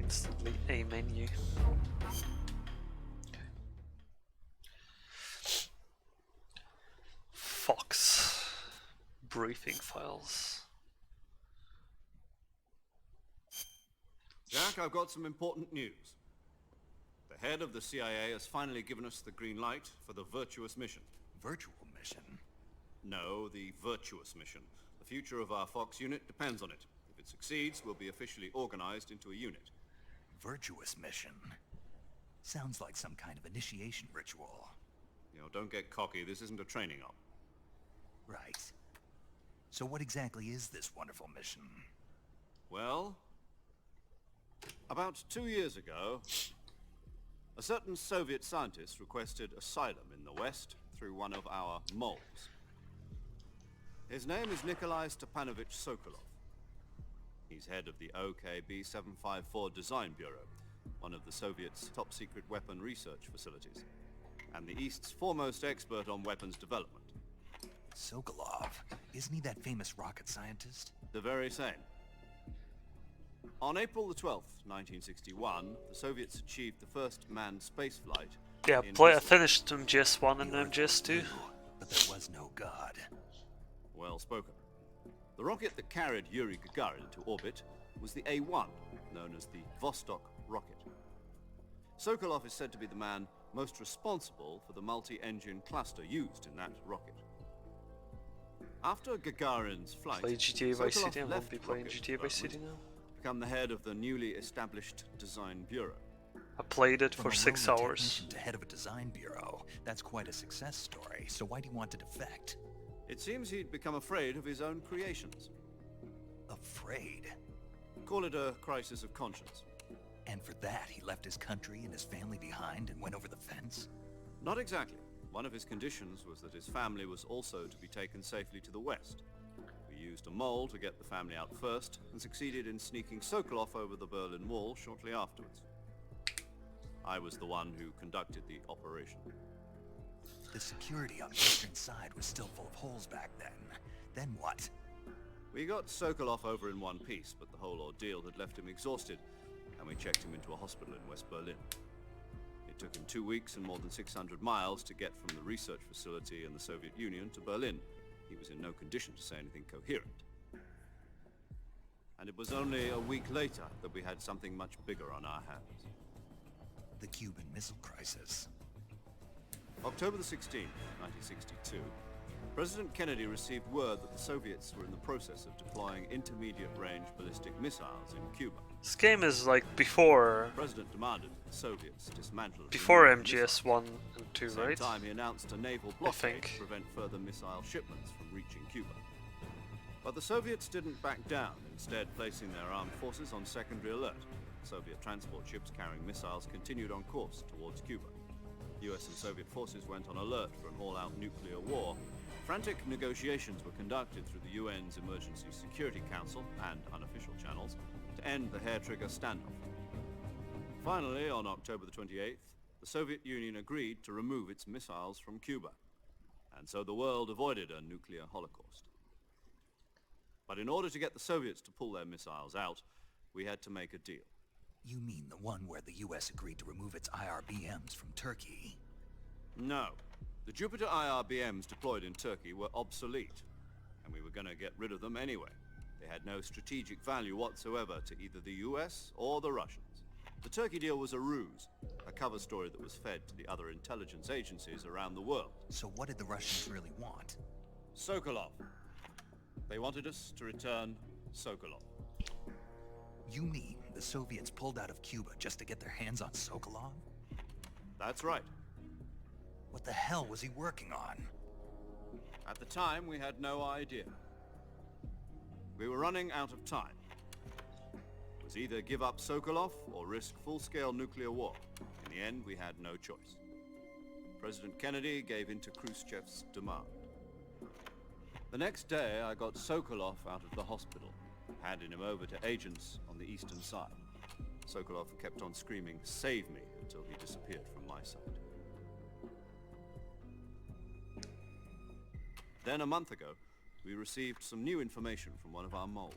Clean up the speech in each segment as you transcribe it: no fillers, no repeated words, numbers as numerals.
instantly a menu. Fox briefing files. Jack, I've got some important news. The head of the CIA has finally given us the green light for the Virtuous mission. Virtual mission? No, the Virtuous mission. The future of our Fox unit depends on it. If it succeeds, we'll be officially organized into a unit. Virtuous mission? Sounds like some kind of initiation ritual. You know, don't get cocky. This isn't a training op. Right. So what exactly is this wonderful mission? Well, about 2 years ago, a certain Soviet scientist requested asylum in the West through one of our moles. His name is Nikolai Stepanovich Sokolov. He's head of the OKB-754 Design Bureau, one of the Soviets' top-secret weapon research facilities, and the East's foremost expert on weapons development. Sokolov? Isn't he that famous rocket scientist? The very same. On April the 12th, 1961, the Soviets achieved the first manned spaceflight. Yeah, I finished MGS1 and MGS2. But there was no God. Well spoken. The rocket that carried Yuri Gagarin into orbit was the A-1, known as the Vostok rocket. Sokolov is said to be the man most responsible for the multi-engine cluster used in that rocket. After Gagarin's flight, Play GTA Vice Sokolov City. I won't left be playing rocket GTA Vice City development now. to become the head of the newly established Design Bureau. I played it From for a 6 lowly hours. technician to head of a design bureau. That's quite a success story. So why do you want to defect? It seems he'd become afraid of his own creations. Afraid? Call it a crisis of conscience. And for that, he left his country and his family behind and went over the fence? Not exactly. One of his conditions was that his family was also to be taken safely to the West. We used a mole to get the family out first, and succeeded in sneaking Sokolov over the Berlin Wall shortly afterwards. I was the one who conducted the operation. The security on the eastern side was still full of holes back then. Then what? We got Sokolov over in one piece, but the whole ordeal had left him exhausted, and we checked him into a hospital in West Berlin. It took him 2 weeks and more than 600 miles to get from the research facility in the Soviet Union to Berlin. He was in no condition to say anything coherent. And it was only a week later that we had something much bigger on our hands. The Cuban Missile Crisis. October the 16th, 1962, President Kennedy received word that the Soviets were in the process of deploying intermediate-range ballistic missiles in Cuba. This game is like before The President demanded that the Soviets dismantle before the missiles. MGS1 and 2, At the same right? time, he announced a naval blockade think. to prevent further missile shipments from reaching Cuba. But the Soviets didn't back down, instead placing their armed forces on secondary alert. Soviet transport ships carrying missiles continued on course towards Cuba. US and Soviet forces went on alert for an all-out nuclear war. Frantic negotiations were conducted through the UN's Emergency Security Council and unofficial channels to end the hair-trigger standoff. Finally, on October the 28th, the Soviet Union agreed to remove its missiles from Cuba, and so the world avoided a nuclear holocaust. But in order to get the Soviets to pull their missiles out, we had to make a deal. You mean the one where the US agreed to remove its IRBMs from Turkey? No. The Jupiter IRBMs deployed in Turkey were obsolete, and we were going to get rid of them anyway. They had no strategic value whatsoever to either the US or the Russians. The Turkey deal was a ruse, a cover story that was fed to the other intelligence agencies around the world. So what did the Russians really want? Sokolov. They wanted us to return Sokolov. You mean the Soviets pulled out of Cuba just to get their hands on Sokolov? That's right. What the hell was he working on? At the time, we had no idea. We were running out of time. It was either give up Sokolov or risk full-scale nuclear war. In the end, we had no choice. President Kennedy gave in to Khrushchev's demand. The next day, I got Sokolov out of the hospital, handing him over to agents on the eastern side. Sokolov kept on screaming, "Save me," until he disappeared from my sight. Then a month ago, we received some new information from one of our moles.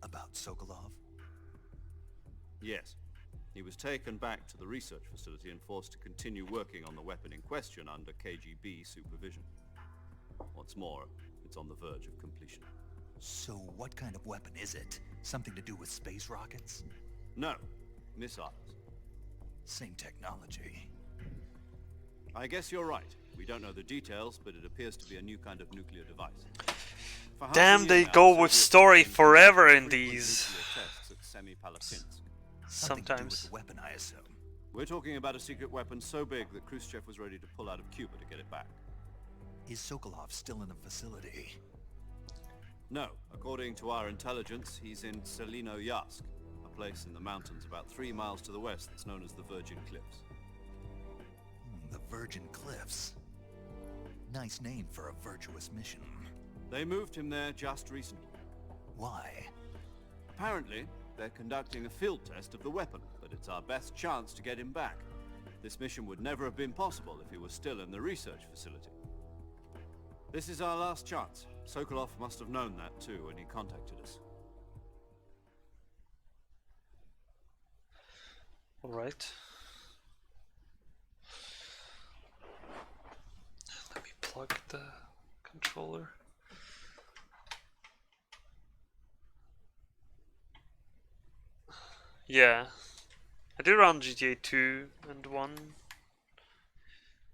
About Sokolov? Yes. He was taken back to the research facility and forced to continue working on the weapon in question under KGB supervision. What's more, it's on the verge of completion. So what kind of weapon is it? Something to do with space rockets? No. Missiles. Same technology. I guess you're right. We don't know the details, but it appears to be a new kind of nuclear device. For half a Damn, year they now, go Soviet with story systems forever conduct in frequent these. nuclear tests at Semipalatinsk. Something to do with Sometimes. the weapon, I assume. We're talking about a secret weapon so big that Khrushchev was ready to pull out of Cuba to get it back. Is Sokolov still in the facility? No, according to our intelligence, he's in Selino Yask, a place in the mountains about 3 miles to the west that's known as the Virgin Cliffs. The Virgin Cliffs. Nice name for a virtuous mission. They moved him there just recently. Why? Apparently, they're conducting a field test of the weapon, but it's our best chance to get him back. This mission would never have been possible if he was still in the research facility. This is our last chance. Sokolov must have known that too when he contacted us. Alright. Let me plug the controller. Yeah. I did run GTA 2 and 1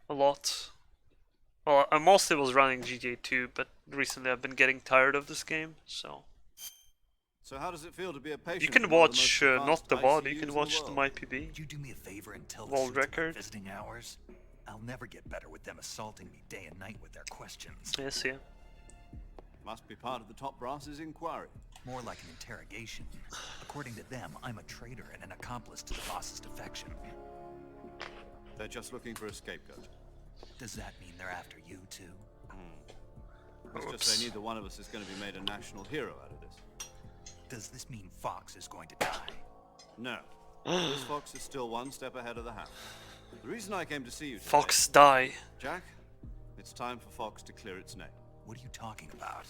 a lot. Well, I mostly was running GTA 2, but recently I've been getting tired of this game, so... So how does it feel to be a patient? You can in one of the watch, most not the advanced VOD, you ICUs can in watch the world? MyPB. Would you do me a favor and tell the World suits about record. visiting hours? I'll never get better with them assaulting me day and night with their questions. Yes, yeah. Must be part of the top brass's inquiry. More like an interrogation. According to them, I'm a traitor and an accomplice to the boss's defection. They're just looking for a scapegoat. Does that mean they're after you too? Let's just say neither one of us is going to be made a national hero out of this. Does this mean Fox is going to die? No. This Fox is still one step ahead of the house. The reason I came to see you today, Fox die. Jack, it's time for Fox to clear its name. What are you talking about?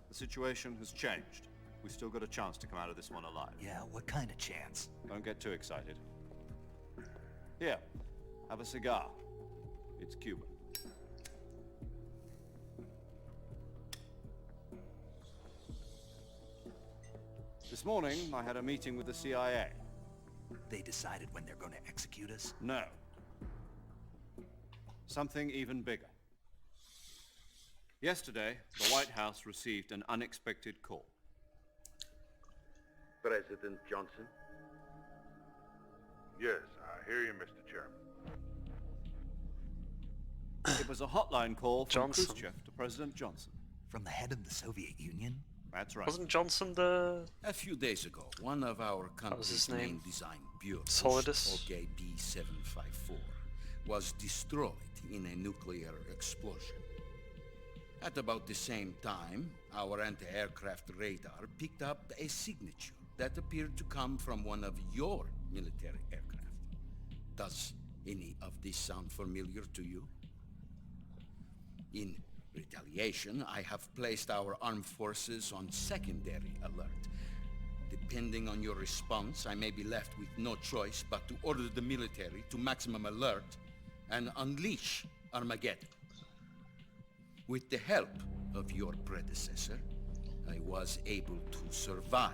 The situation has changed. We've still got a chance to come out of this one alive. Yeah, what kind of chance? Don't get too excited. Here, have a cigar. It's Cuban. This morning, I had a meeting with the CIA. They decided when they're going to execute us? No. Something even bigger. Yesterday, the White House received an unexpected call. President Johnson? Yes, I hear you, Mr. Chairman. It was a hotline call from Johnson. Khrushchev to President Johnson. From the head of the Soviet Union? That's right. Wasn't Johnson the... A few days ago, one of our his country's name? main design bureaus, Solidus? OKB-754, was destroyed in a nuclear explosion. At about the same time, our anti-aircraft radar picked up a signature that appeared to come from one of your military aircraft. Does any of this sound familiar to you? In retaliation, I have placed our armed forces on secondary alert. Depending on your response, I may be left with no choice but to order the military to maximum alert and unleash Armageddon. With the help of your predecessor, I was able to survive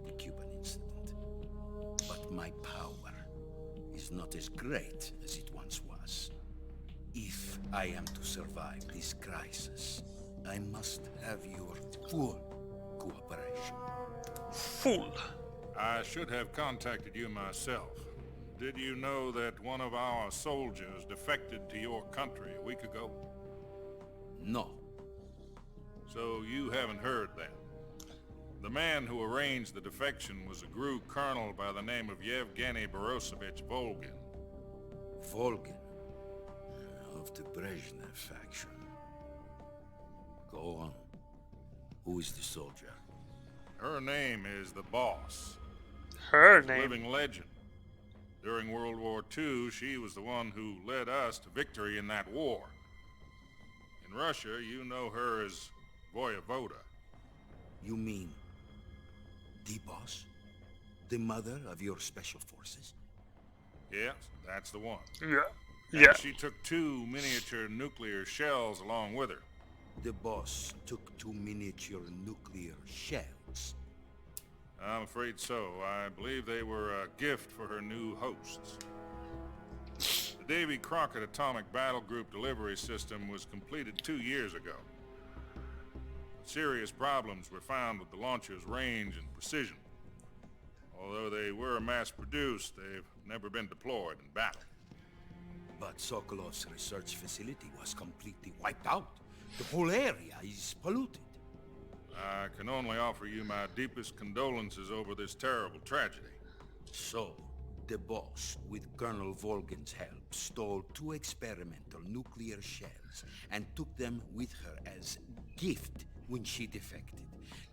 the Cuban incident. But my power is not as great as it once was. If I am to survive this crisis, I must have your full cooperation. Fool. I should have contacted you myself. Did you know that one of our soldiers defected to your country a week ago? No. So you haven't heard that. The man who arranged the defection was a GRU colonel by the name of Yevgeny Borosovich Volgin. Volgin, of the Brezhnev faction. Go on. Who is the soldier? Her name is the Boss. Her A name. living legend. During World War II, she was the one who led us to victory in that war. In Russia, you know her as Voyevoda. You mean the boss? The mother of your special forces? Yes, that's the one. Yeah. And Yeah. she took 2 miniature nuclear shells along with her. The boss took 2 miniature nuclear shells. I'm afraid so. I believe they were a gift for her new hosts. The Davy Crockett Atomic Battle Group delivery system was completed 2 years ago. Serious problems were found with the launcher's range and precision. Although they were mass-produced, they've never been deployed in battle. But Sokolov's research facility was completely wiped out. The whole area is polluted. I can only offer you my deepest condolences over this terrible tragedy. So, the boss, with Colonel Volgin's help, stole 2 experimental nuclear shells and took them with her as gift when she defected.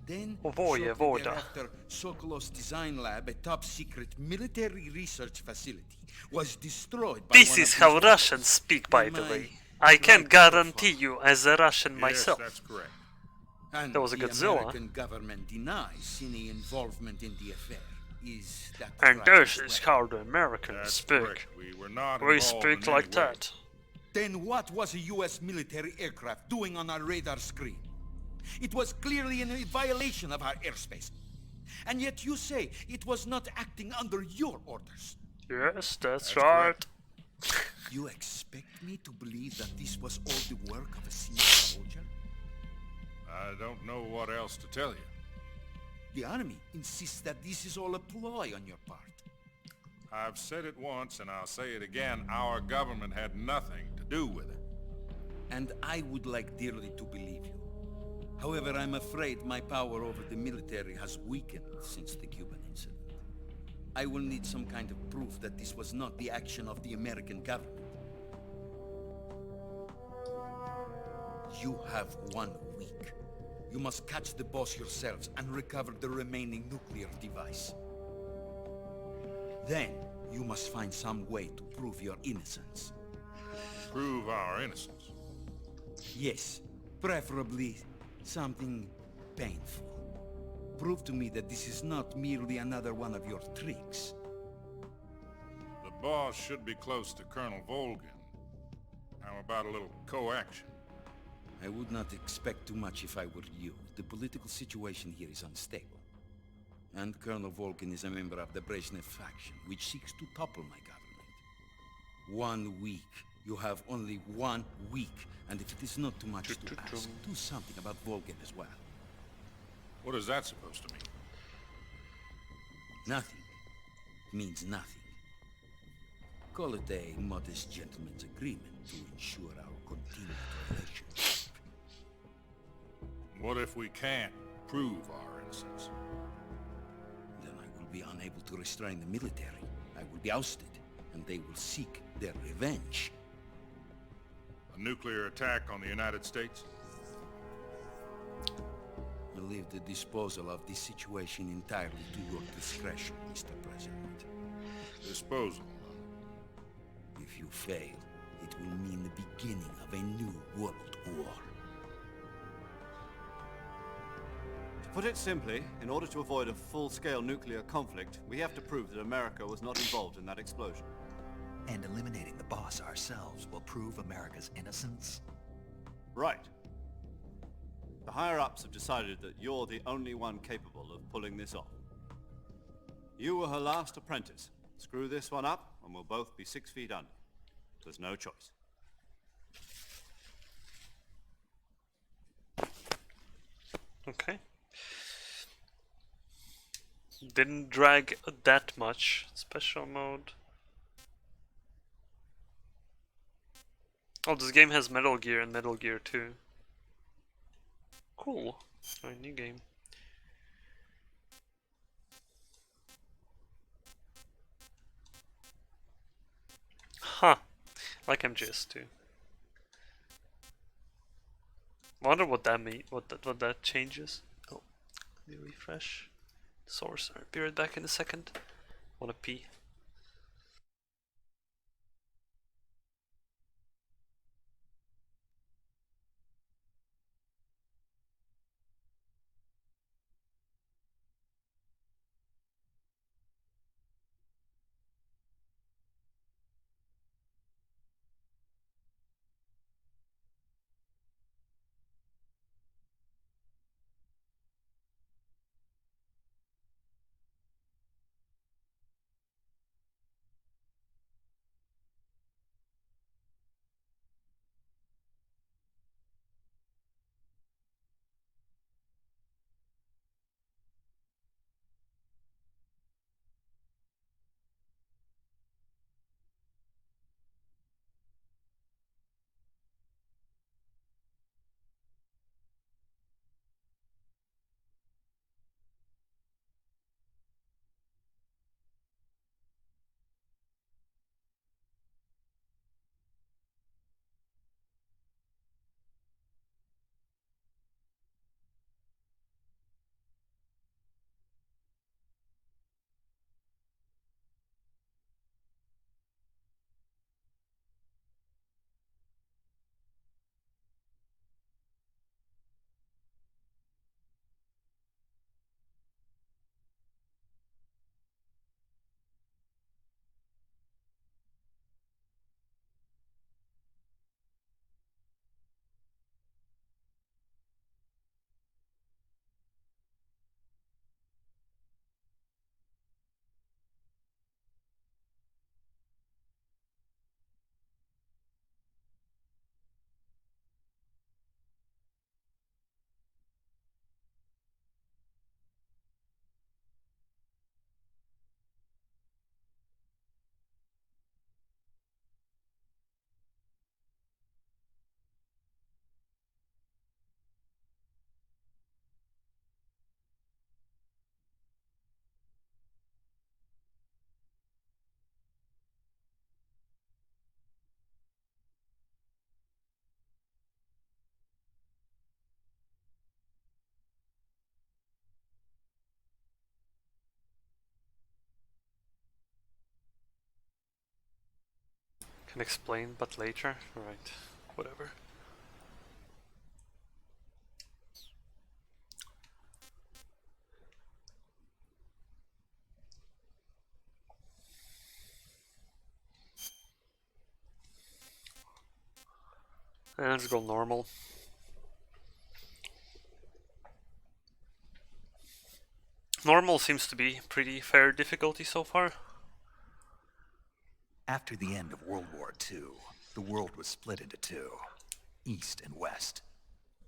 Then, shortly Voda. thereafter, Sokolov's design lab, a top-secret military research facility, was destroyed by This one is of how these Russians bots. speak, by the My way. I can right guarantee profile. you, as a Russian myself. Yes, that's correct. And There was a the Godzilla. American government denies any involvement in the affair. Is that And right this as is well? how the Americans That's speak. correct. We were not We involved speak in like any way. that. Then what was a U.S. military aircraft doing on our radar screen? It was clearly in a violation of our airspace. And yet you say it was not acting under your orders. Yes, that's That's right. correct. You expect me to believe that this was all the work of a single soldier? I don't know what else to tell you. The army insists that this is all a ploy on your part. I've said it once and I'll say it again. Our government had nothing to do with it. And I would like dearly to believe you. However, I'm afraid my power over the military has weakened since the Cuban incident. I will need some kind of proof that this was not the action of the American government. You have 1 week. You must catch the boss yourselves and recover the remaining nuclear device. Then, you must find some way to prove your innocence. Prove our innocence. Yes, preferably something painful. Prove to me that this is not merely another one of your tricks. The boss should be close to Colonel Volgin. How about a little co-action? I would not expect too much if I were you. The political situation here is unstable. And Colonel Volgin is a member of the Brezhnev faction, which seeks to topple my government. 1 week. You have only 1 week. And if it is not too much to ask, do something about Volgin as well. What is that supposed to mean? Nothing means nothing. Call it a modest gentleman's agreement to ensure our continued relationship. What if we can't prove our innocence? Then I will be unable to restrain the military. I will be ousted, and they will seek their revenge. A nuclear attack on the United States? I leave the disposal of this situation entirely to your discretion, Mr. President. Disposal. If you fail, it will mean the beginning of a new world war. To put it simply, in order to avoid a full-scale nuclear conflict, we have to prove that America was not involved in that explosion. And eliminating the boss ourselves will prove America's innocence? Right. The higher-ups have decided that you're the only one capable of pulling this off. You were her last apprentice. Screw this one up, and we'll both be 6 feet under. There's no choice. Okay. Didn't drag that much. Special mode. Oh, this game has Metal Gear and Metal Gear 2. Cool. Oh, new game. Huh. Like MGS2. Wonder what that mean. What that changes. Oh, let me refresh. Source. I'll be right back in a second. Wanna pee. Can explain, but later. Right. Whatever. And let's go normal. Normal seems to be pretty fair difficulty so far. After the end of World War II, the world was split into two, East and West.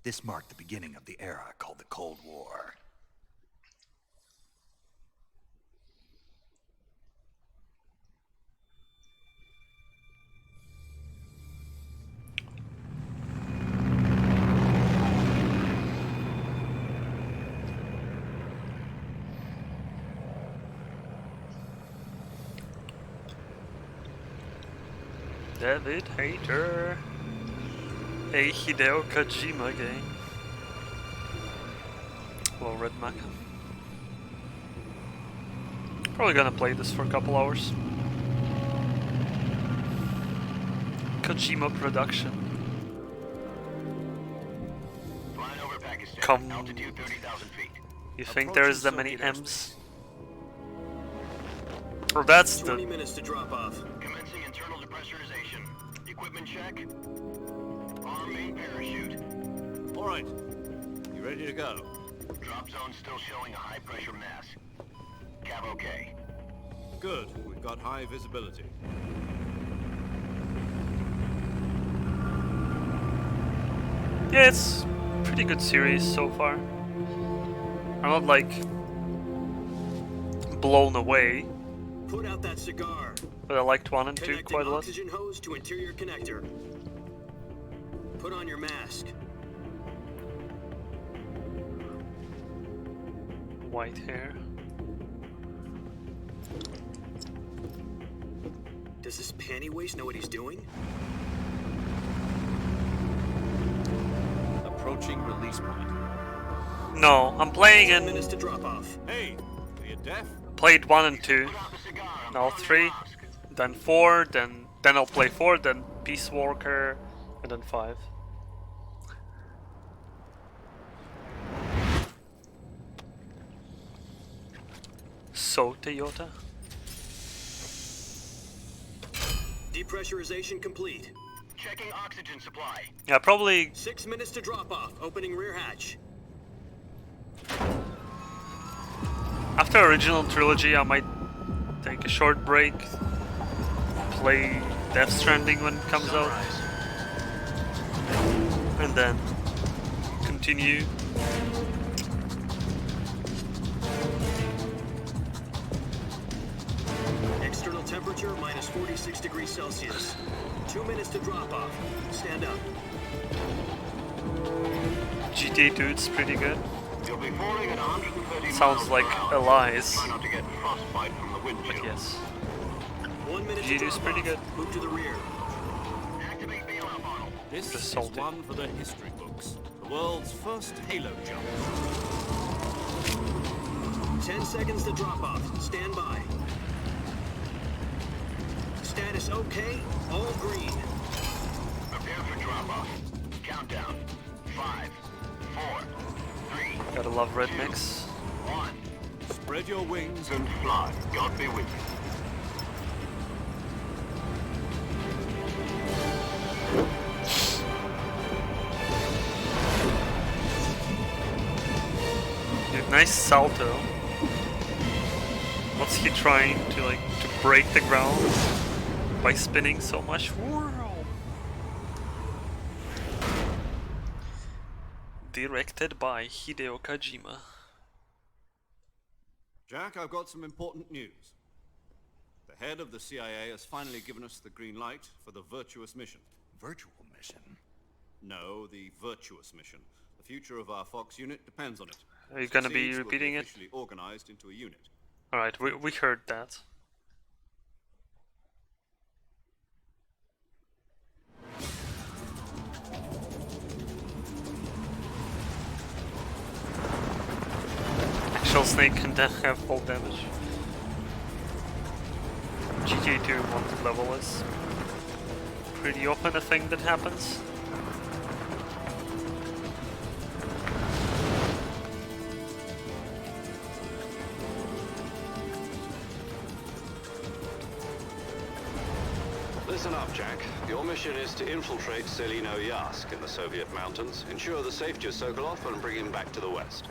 This marked the beginning of the era called the Cold War. David Hayter. A Hideo Kojima game. Hello, Red Mac. Probably gonna play this for a couple hours. Kojima production. Flying over Pakistan. Come. Altitude 30,000 feet. You think there's that many Soviet M's? Or that's 20 the... minutes to drop off. Commencing internal depressurization. Equipment check. Arm main parachute. All right. You ready to go? Drop zone still showing a high pressure mass. Cav okay. Good. We've got high visibility. Yeah, it's pretty good series so far. I'm not like blown away, Put out that cigar. but I liked 1 and 2 Connecting quite a lot. oxygen hose to interior connector. Put on your mask. White hair. Does this panty waist know what he's doing? Approaching release point. No, I'm playing 10 in... minutes to drop off. Hey, are you deaf? Played 1 and 2, Put out the cigar. I'm now throwing 3, the mask. then 4, then I'll play 4, then Peace Walker, and then 5. So, Toyota? Depressurization complete. Checking oxygen supply. Yeah, probably 6 minutes to drop off. Opening rear hatch. after original trilogy I might take a short break, play Death Stranding when it comes out, and then continue. External temperature minus 46 degrees Celsius. 2 minutes to drop off. Stand up. GTA 2 it's pretty good. You'll be falling at 130 Sounds miles like per hour. Elias, Try not to get frostbite from the windshield. but yes. 1 minute to GTA drop is pretty off. good. Move to the rear. Activate bailout model. This Just is salty. one for the history books. The world's first Halo jump. 10 seconds to drop off. Stand by. Status okay. All green. Prepare for drop-off. Countdown. 5, 4, 3, Gotta love Red Mix. 1. Spread your wings And fly. God be with you. Dude, nice salto. What's he trying to like to break the ground by spinning so much? Whoa. Directed by Hideo Kojima. Jack, I've got some important news. The head of the CIA has finally given us the green light for the Virtuous mission. Virtual mission? No, the Virtuous mission. The future of our Fox unit depends on it. Are you gonna be Succeeds, we'll repeating it? officially organized into a unit. Alright, we heard that. Actual Snake can have full damage. GTA 2 wanted level is. pretty often a thing that happens. Listen up, Jack. Your mission is to infiltrate Selino Yask in the Soviet mountains, ensure the safety of Sokolov, and bring him back to the west.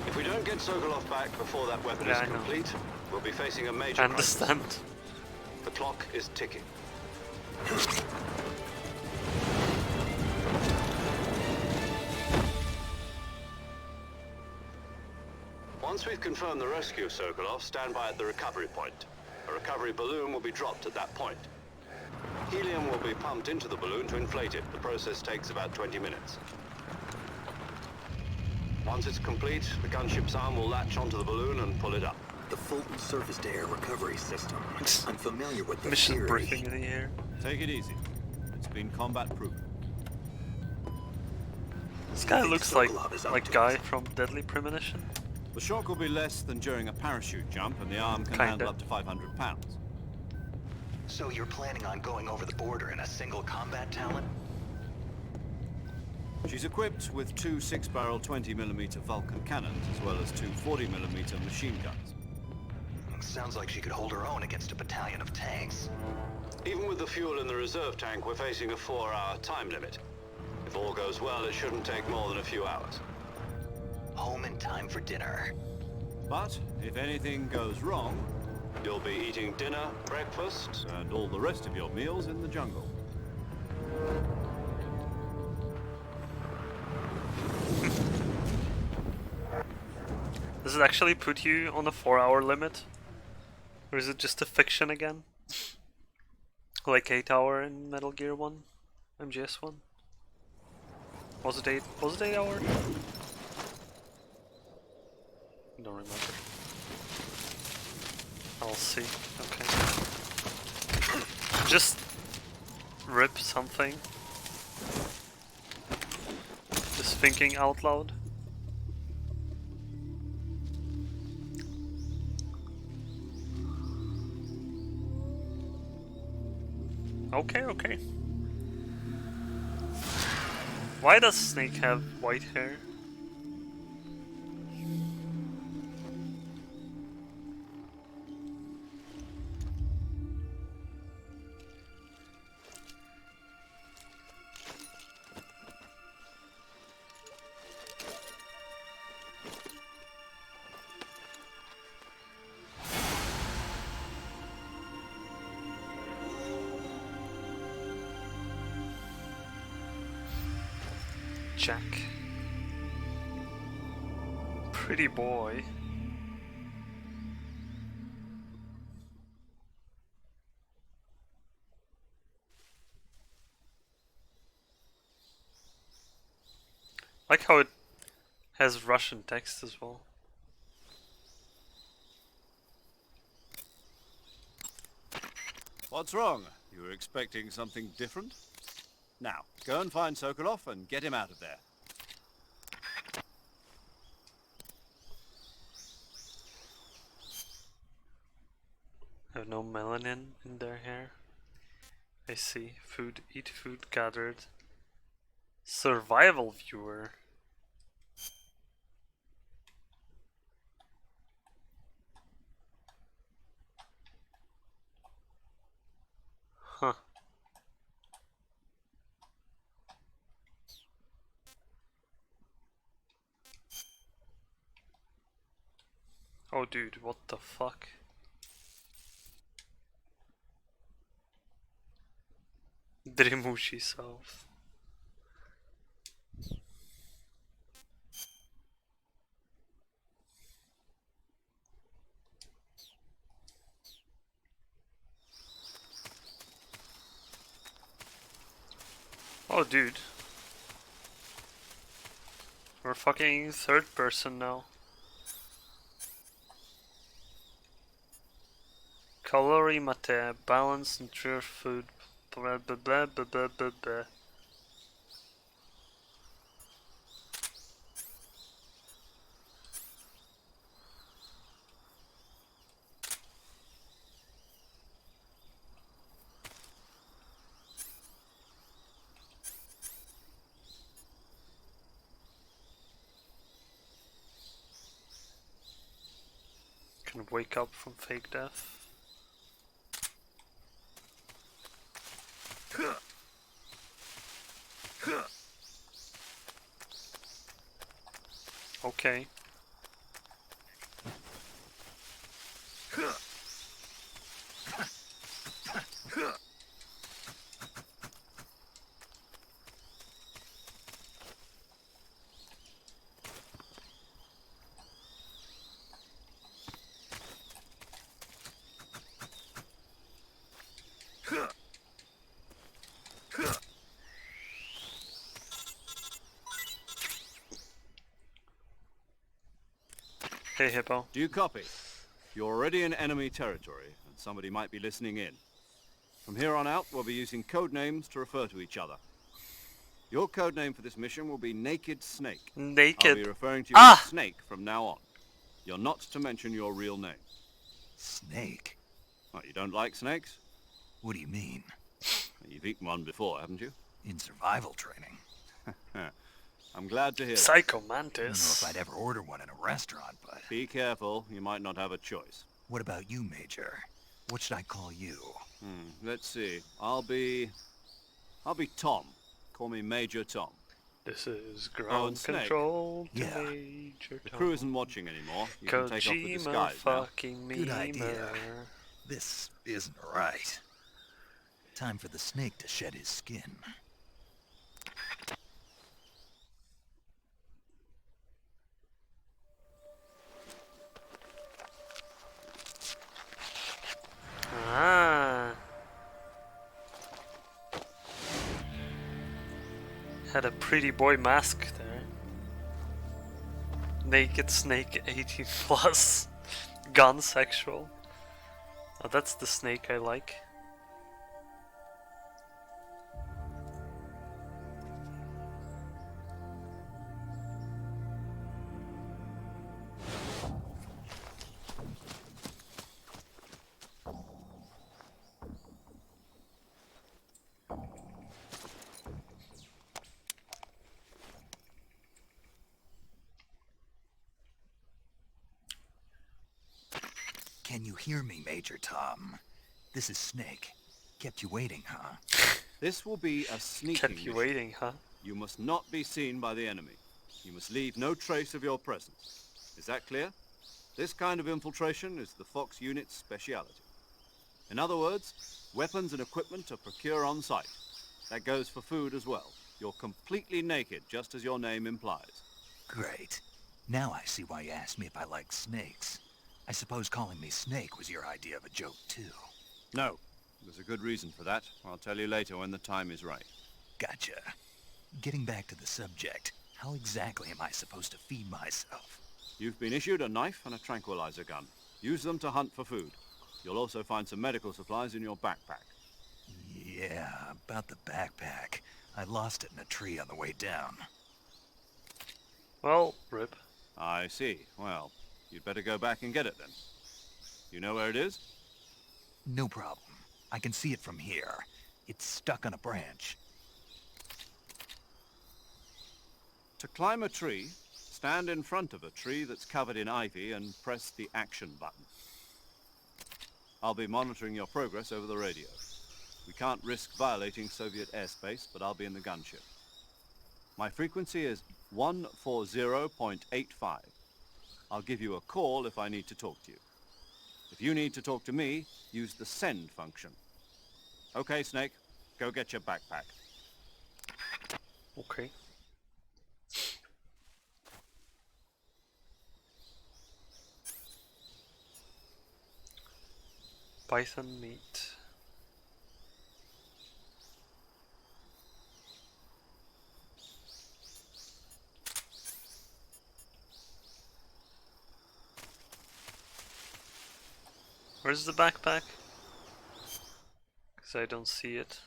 If we don't get Sokolov back before that weapon Yeah, is I know. complete, we'll be facing a major I crisis. understand. The clock is ticking. Once we've confirmed the rescue of Sokolov, stand by at the recovery point. A recovery balloon will be dropped at that point. Helium will be pumped into the balloon to inflate it. The process takes about 20 minutes. Once it's complete, the gunship's arm will latch onto the balloon and pull it up. The Fulton surface-to-air recovery system. I'm familiar with the Mission theory. briefing in the air. Take it easy. It's been combat-proven. This guy think looks Sokolov is up like to Guy it. from Deadly Premonition. The shock will be less than during a parachute jump, and the arm can Kinda. handle up to 500 pounds. So you're planning on going over the border in a single combat talent? She's equipped with two 6-barrel 20mm Vulcan cannons, as well as two 40mm machine guns. Sounds like she could hold her own against a battalion of tanks. Even with the fuel in the reserve tank, we're facing a 4-hour time limit. If all goes well, it shouldn't take more than a few hours. Home in time for dinner. But if anything goes wrong, you'll be eating dinner, breakfast, and all the rest of your meals in the jungle. Does it actually put you on a 4-hour limit? Or is it just a fiction again? Like 8 hour in Metal Gear 1? MGS 1? Was it 8? Was it 8 hour? Don't remember. I'll see. Okay. Just rip something. Just thinking out loud. Okay, okay. Why does Snake have white hair? Jack. Pretty boy. Like how it has Russian text as well. What's wrong? You were expecting something different? Now, go and find Sokolov and get him out of there. Have no melanin in their hair. I see. Food, eat food gathered. Survival viewer. Huh. Oh dude, what the fuck? Drimushi South. Oh dude. We're fucking third person now. Calorie mate, balanced nutritious food, blah blah blah blah blah blah blah. Can wake up from fake death. Okay. Hey, Hippo. Do you copy? You're already in enemy territory, and somebody might be listening in. From here on out, we'll be using code names to refer to each other. Your code name for this mission will be Naked Snake. I'll be Naked. referring to you Ah! as Snake from now on. You're not to mention your real name. Snake? What, you don't like snakes? What do you mean? You've eaten one before, haven't you? In survival training? I'm glad to hear that. Psycho I don't know Mantis. if I'd ever order one in a restaurant, but... Be careful, you might not have a choice. What about you, Major? What should I call you? Let's see. I'll be Tom. Call me Major Tom. This is and ground Snake. control to Yeah. Major The Tom. crew isn't watching anymore. You can take off the Kojima disguise now. fucking Good idea. memer. This isn't right. Time for the snake to shed his skin. Ah. Had a pretty boy mask there. Naked Snake 18 plus. Gun sexual. Oh, that's the snake I like. Can you hear me, Major Tom? This is Snake. Kept you waiting, huh? This will be a sneaking Kept you mission. waiting, huh? You must not be seen by the enemy. You must leave no trace of your presence. Is that clear? This kind of infiltration is the Fox unit's speciality. In other words, weapons and equipment are procured on site. That goes for food as well. You're completely naked, just as your name implies. Great. Now I see why you asked me if I like snakes. I suppose calling me Snake was your idea of a joke, too. No, there's a good reason for that. I'll tell you later when the time is right. Gotcha. Getting back to the subject, how exactly am I supposed to feed myself? You've been issued a knife and a tranquilizer gun. Use them to hunt for food. You'll also find some medical supplies in your backpack. Yeah, about the backpack. I lost it in a tree on the way down. Well, rip. I see. Well, you'd better go back and get it then. You know where it is? No problem. I can see it from here. It's stuck on a branch. To climb a tree, stand in front of a tree that's covered in ivy and press the action button. I'll be monitoring your progress over the radio. We can't risk violating Soviet airspace, but I'll be in the gunship. My frequency is 140.85. I'll give you a call if I need to talk to you. If you need to talk to me, use the send function. Okay, Snake, go get your backpack. Okay. Python meat. Where's the backpack? Because I don't see it.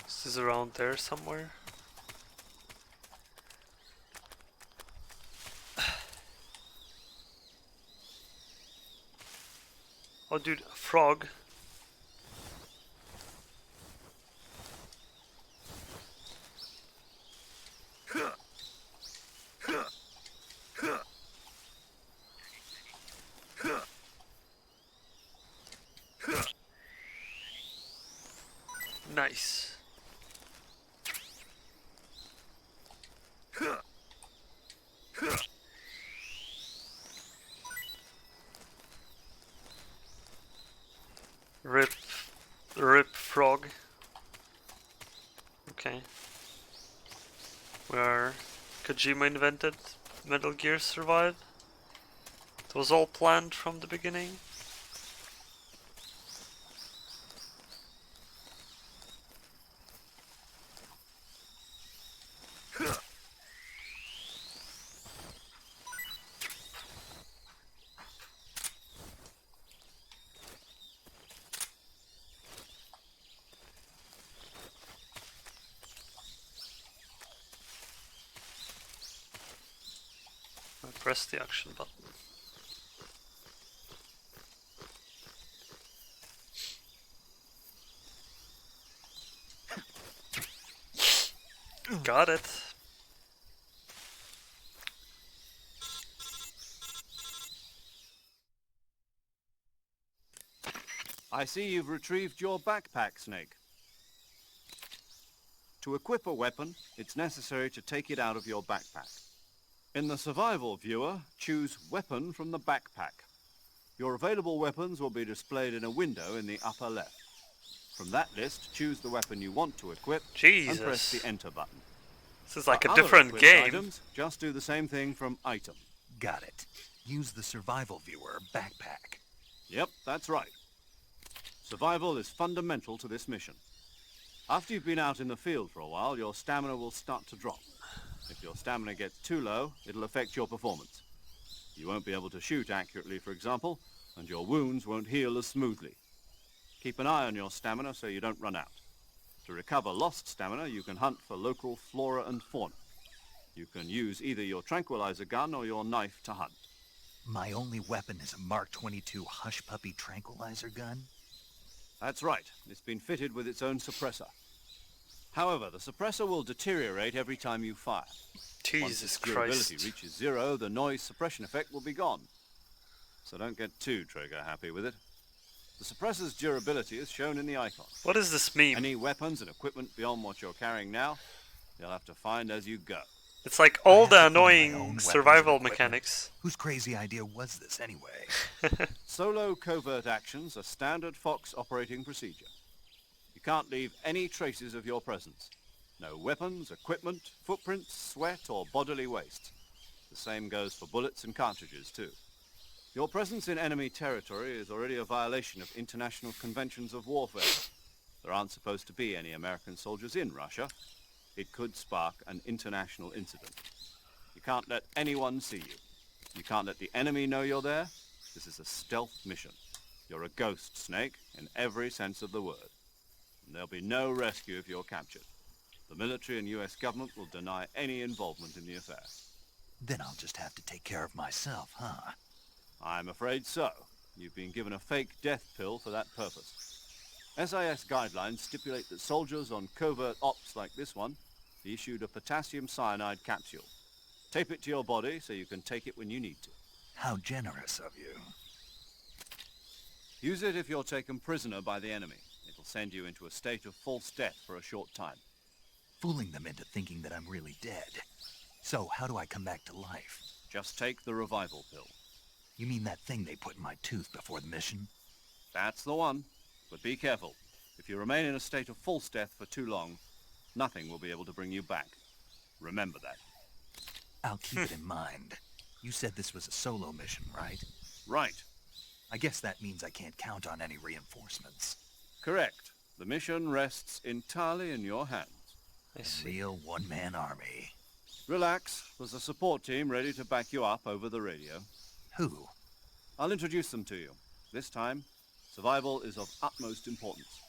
This is around there somewhere. Oh, dude, a frog. Nice. Rip frog. Okay. Where Kojima invented Metal Gear Survive. It was all planned from the beginning. Press the action button. Got it. I see you've retrieved your backpack, Snake. To equip a weapon, it's necessary to take it out of your backpack. In the survival viewer, choose Weapon from the backpack. Your available weapons will be displayed in a window in the upper left. From that list, choose the weapon you want to equip and press the Enter button. This is like For a other different equipped game. Items, just do the same thing from Item. Got it. Use the survival viewer backpack. Yep, that's right. Survival is fundamental to this mission. After you've been out in the field for a while, your stamina will start to drop. If your stamina gets too low, it'll affect your performance. You won't be able to shoot accurately, for example, and your wounds won't heal as smoothly. Keep an eye on your stamina so you don't run out. To recover lost stamina, you can hunt for local flora and fauna. You can use either your tranquilizer gun or your knife to hunt. My only weapon is a Mark 22 Hush Puppy tranquilizer gun? That's right. It's been fitted with its own suppressor. However, the suppressor will deteriorate every time you fire. Once Jesus its durability Christ. reaches zero, the noise suppression effect will be gone. So don't get too trigger-happy with it. The suppressor's durability is shown in the icon. What is this meme? Any weapons and equipment beyond what you're carrying now, you'll have to find as you go. It's like all I the have to find my own annoying weapons survival and equipment. mechanics. Whose crazy idea was this anyway? Solo covert actions are standard Fox operating procedure. You can't leave any traces of your presence. No weapons, equipment, footprints, sweat, or bodily waste. The same goes for bullets and cartridges, too. Your presence in enemy territory is already a violation of international conventions of warfare. There aren't supposed to be any American soldiers in Russia. It could spark an international incident. You can't let anyone see you. You can't let the enemy know you're there. This is a stealth mission. You're a ghost, Snake, in every sense of the word. And there'll be no rescue if you're captured. The military and US government will deny any involvement in the affair. Then I'll just have to take care of myself, huh? I'm afraid so. You've been given a fake death pill for that purpose. SIS guidelines stipulate that soldiers on covert ops like this one be issued a potassium cyanide capsule. Tape it to your body so you can take it when you need to. How generous of you. Use it if you're taken prisoner by the enemy. It'll send you into a state of false death for a short time. Fooling them into thinking that I'm really dead. So, how do I come back to life? Just take the revival pill. You mean that thing they put in my tooth before the mission? That's the one. But be careful. If you remain in a state of false death for too long, nothing will be able to bring you back. Remember that. I'll keep it in mind. You said this was a solo mission, right? Right. I guess that means I can't count on any reinforcements. Correct. The mission rests entirely in your hands. I see. Real one-man army. Relax. There's a support team ready to back you up over the radio. Who? I'll introduce them to you. This time, survival is of utmost importance.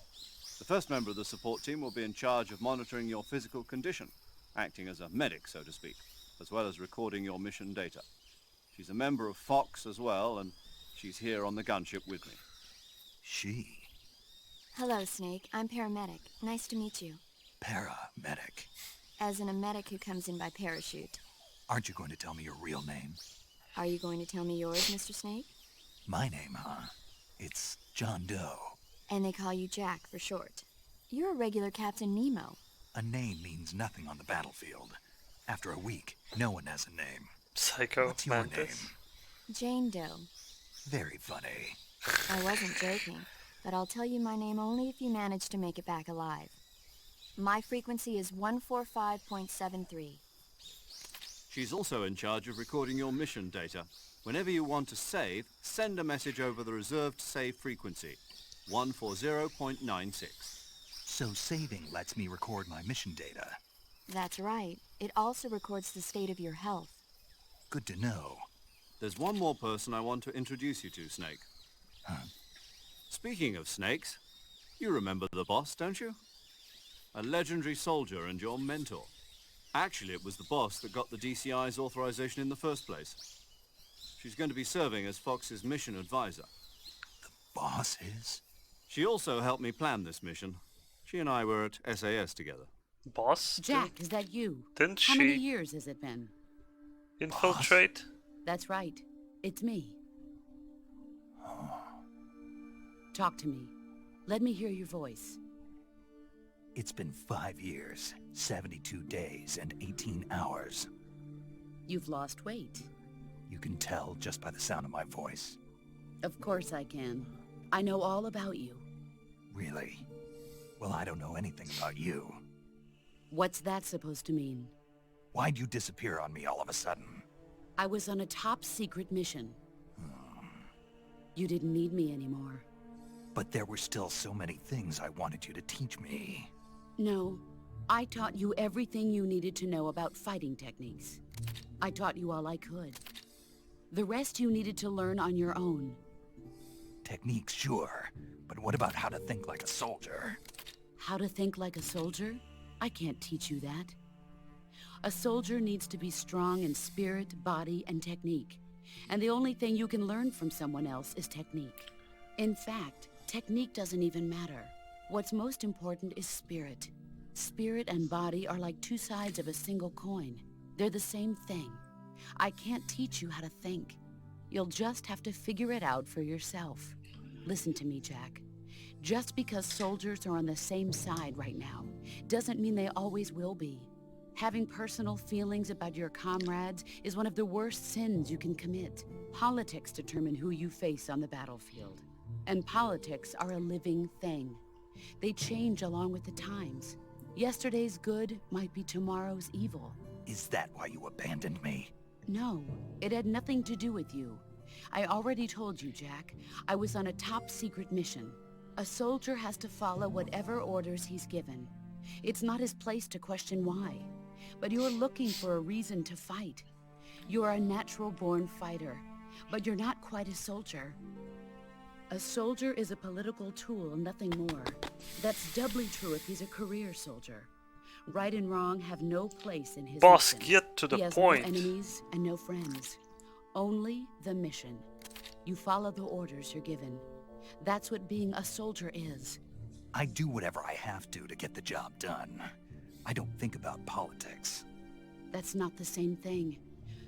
The first member of the support team will be in charge of monitoring your physical condition, acting as a medic, so to speak, as well as recording your mission data. She's a member of Fox as well, and she's here on the gunship with me. She? Hello, Snake. I'm paramedic. Nice to meet you. Paramedic. As in a medic who comes in by parachute. Aren't you going to tell me your real name? Are you going to tell me yours, Mr. Snake? My name, huh? It's John Doe. And they call you Jack for short. You're a regular Captain Nemo. A name means nothing on the battlefield. After a week, no one has a name. Psycho What's your Mantis. name? Jane Doe. Very funny. I wasn't joking, but I'll tell you my name only if you manage to make it back alive. My frequency is 145.73. She's also in charge of recording your mission data. Whenever you want to save, send a message over the reserved save frequency, 140.96. So saving lets me record my mission data. That's right. It also records the state of your health. Good to know. There's one more person I want to introduce you to, Snake. Huh? Speaking of snakes, you remember the boss, don't you? A legendary soldier and your mentor. Actually, it was the boss that got the DCI's authorization in the first place. She's going to be serving as Fox's mission advisor. Boss is? She also helped me plan this mission. She and I were at SAS together. Boss? Jack, is that you? Didn't How many she years has it been? infiltrate? That's right. It's me. Talk to me. Let me hear your voice. It's been 5 years, 72 days, and 18 hours. You've lost weight. You can tell just by the sound of my voice. Of course I can. I know all about you. Really? Well, I don't know anything about you. What's that supposed to mean? Why'd you disappear on me all of a sudden? I was on a top-secret mission. You didn't need me anymore. But there were still so many things I wanted you to teach me. No, I taught you everything you needed to know about fighting techniques. I taught you all I could. The rest you needed to learn on your own. Techniques, sure. But what about how to think like a soldier? How to think like a soldier? I can't teach you that. A soldier needs to be strong in spirit, body, and technique. And the only thing you can learn from someone else is technique. In fact, technique doesn't even matter. What's most important is spirit. Spirit and body are like two sides of a single coin. They're the same thing. I can't teach you how to think. You'll just have to figure it out for yourself. Listen to me, Jack. Just because soldiers are on the same side right now doesn't mean they always will be. Having personal feelings about your comrades is one of the worst sins you can commit. Politics determine who you face on the battlefield. And politics are a living thing. They change along with the times. Yesterday's good might be tomorrow's evil. Is that why you abandoned me? No, it had nothing to do with you. I already told you, Jack. I was on a top-secret mission. A soldier has to follow whatever orders he's given. It's not his place to question why. But you're looking for a reason to fight. You're a natural-born fighter, but you're not quite a soldier. A soldier is a political tool, nothing more. That's doubly true if he's a career soldier. Right and wrong have no place in his Boss, mission. get to the He has point. no enemies and no friends. Only the mission. You follow the orders you're given. That's what being a soldier is. I do whatever I have to get the job done. I don't think about politics. That's not the same thing.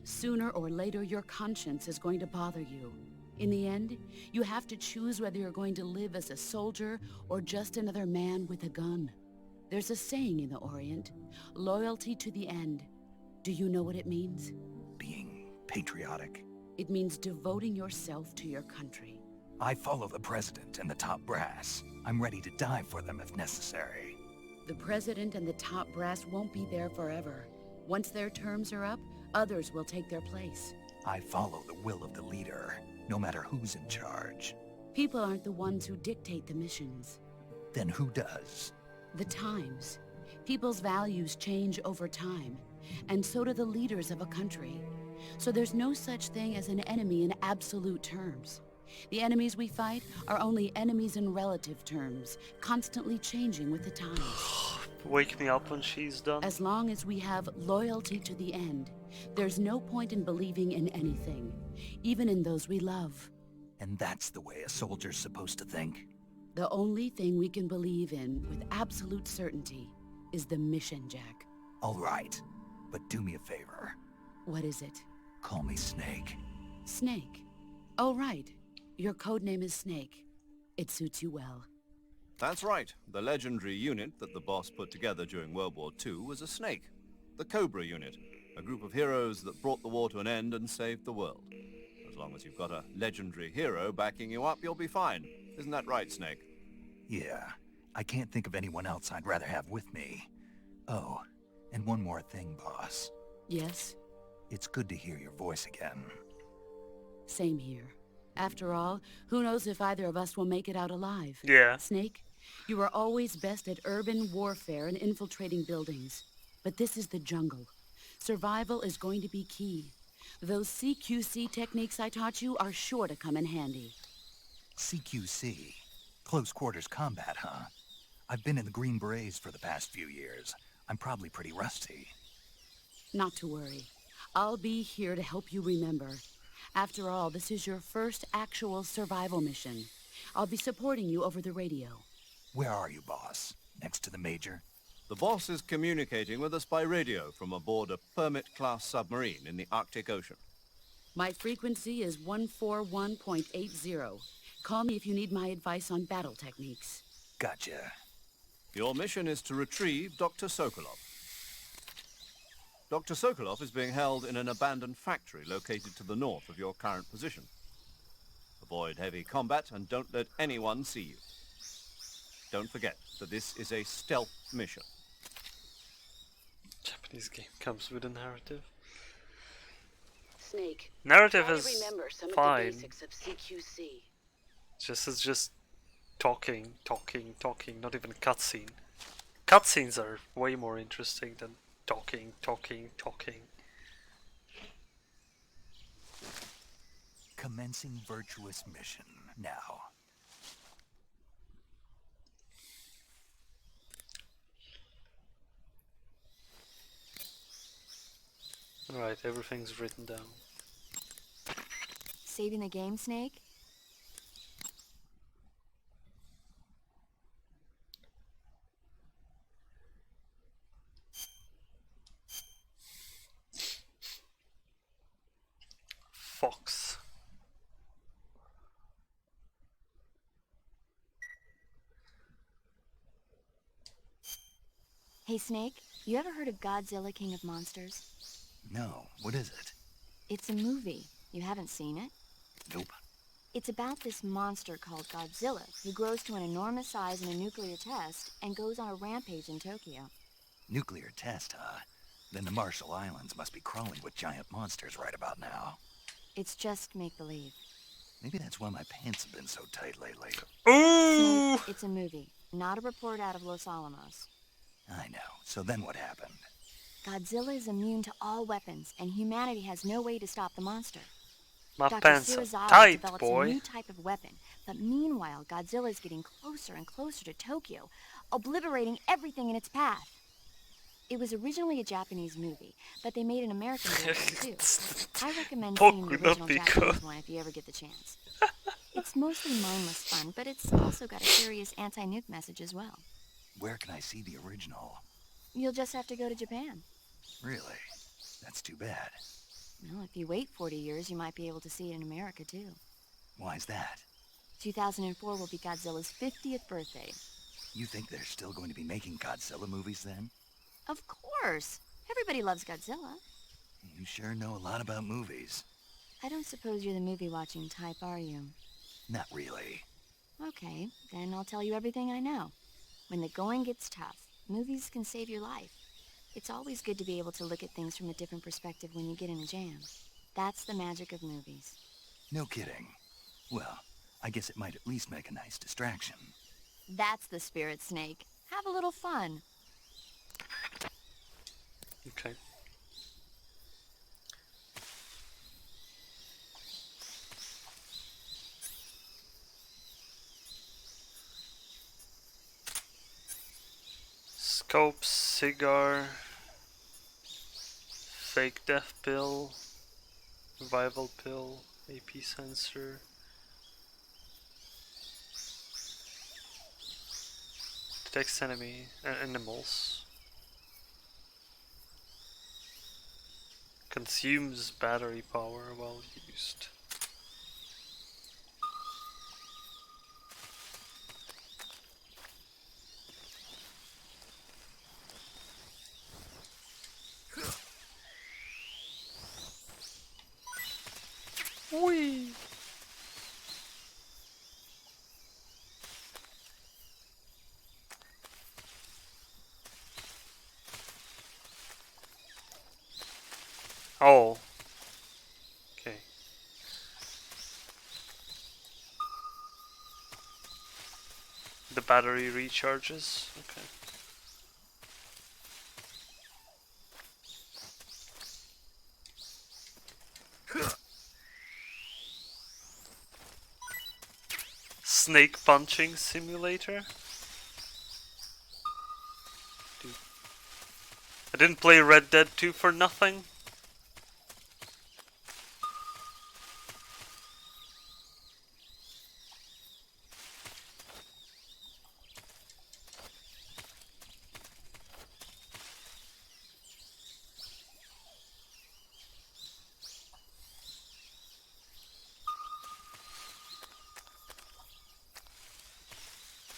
Sooner or later, your conscience is going to bother you. In the end, you have to choose whether you're going to live as a soldier or just another man with a gun. There's a saying in the Orient, loyalty to the end. Do you know what it means? Being patriotic. It means devoting yourself to your country. I follow the president and the top brass. I'm ready to die for them if necessary. The president and the top brass won't be there forever. Once their terms are up, others will take their place. I follow the will of the leader, no matter who's in charge. People aren't the ones who dictate the missions. Then who does? The times. People's values change over time, and so do the leaders of a country. So there's no such thing as an enemy in absolute terms. The enemies we fight are only enemies in relative terms, constantly changing with the times. Wake me up when she's done. As long as we have loyalty to the end, there's no point in believing in anything, even in those we love. And that's the way a soldier's supposed to think? The only thing we can believe in with absolute certainty is the mission, Jack. All right, but do me a favor. What is it? Call me Snake. Snake. Oh, right. Your codename is Snake. It suits you well. That's right. The legendary unit that the boss put together during World War II was a snake. The Cobra unit. A group of heroes that brought the war to an end and saved the world. As long as you've got a legendary hero backing you up, you'll be fine. Isn't that right, Snake? Yeah, I can't think of anyone else I'd rather have with me. Oh, and one more thing, boss. Yes? It's good to hear your voice again. Same here. After all, who knows if either of us will make it out alive? Yeah. Snake, you are always best at urban warfare and infiltrating buildings. But this is the jungle. Survival is going to be key. Those CQC techniques I taught you are sure to come in handy. CQC? Close quarters combat, huh? I've been in the Green Berets for the past few years. I'm probably pretty rusty. Not to worry. I'll be here to help you remember. After all, this is your first actual survival mission. I'll be supporting you over the radio. Where are you, boss? Next to the Major? The boss is communicating with us by radio from aboard a Permit-class submarine in the Arctic Ocean. My frequency is 141.80. Call me if you need my advice on battle techniques. Gotcha. Your mission is to retrieve Dr. Sokolov. Dr. Sokolov is being held in an abandoned factory located to the north of your current position. Avoid heavy combat and don't let anyone see you. Don't forget that this is a stealth mission. Japanese game comes with a narrative. Snake. Narrative try is to remember some fine. of the basics of CQC. It's just talking, not even cutscene. Cutscenes are way more interesting than talking. Commencing virtuous mission now. Alright, everything's written down. Saving the game, Snake? Fox. Hey, Snake, you ever heard of Godzilla King of Monsters? No, what is it? It's a movie. You haven't seen it? Nope. It's about this monster called Godzilla, who grows to an enormous size in a nuclear test and goes on a rampage in Tokyo. Nuclear test, huh? Then the Marshall Islands must be crawling with giant monsters right about now. It's just make-believe. Maybe that's why my pants have been so tight lately. Ooh! Snake, it's a movie, not a report out of Los Alamos. I know. So then what happened? Godzilla is immune to all weapons, and humanity has no way to stop the monster. My Dr. pants are Serizawa tight, develops boy. a new type of weapon, but meanwhile, Godzilla is getting closer and closer to Tokyo, obliterating everything in its path. It was originally a Japanese movie, but they made an American version too. I recommend Pork seeing the would not original be Japanese good. one if you ever get the chance. It's mostly mindless fun, but it's also got a serious anti-nuke message as well. Where can I see the original? You'll just have to go to Japan. Really? That's too bad. Well, if you wait 40 years, you might be able to see it in America too. Why's that? 2004 will be Godzilla's 50th birthday. You think they're still going to be making Godzilla movies then? Of course! Everybody loves Godzilla. You sure know a lot about movies. I don't suppose you're the movie-watching type, are you? Not really. Okay, then I'll tell you everything I know. When the going gets tough, movies can save your life. It's always good to be able to look at things from a different perspective when you get in a jam. That's the magic of movies. No kidding. Well, I guess it might at least make a nice distraction. That's the spirit, Snake. Have a little fun. Okay. Scope, cigar, fake death pill, revival pill, AP sensor, Affects animals. Consumes battery power while used. Whee! Oh. Okay. The battery recharges. Okay. Snake punching simulator. Dude. I didn't play Red Dead 2 for nothing.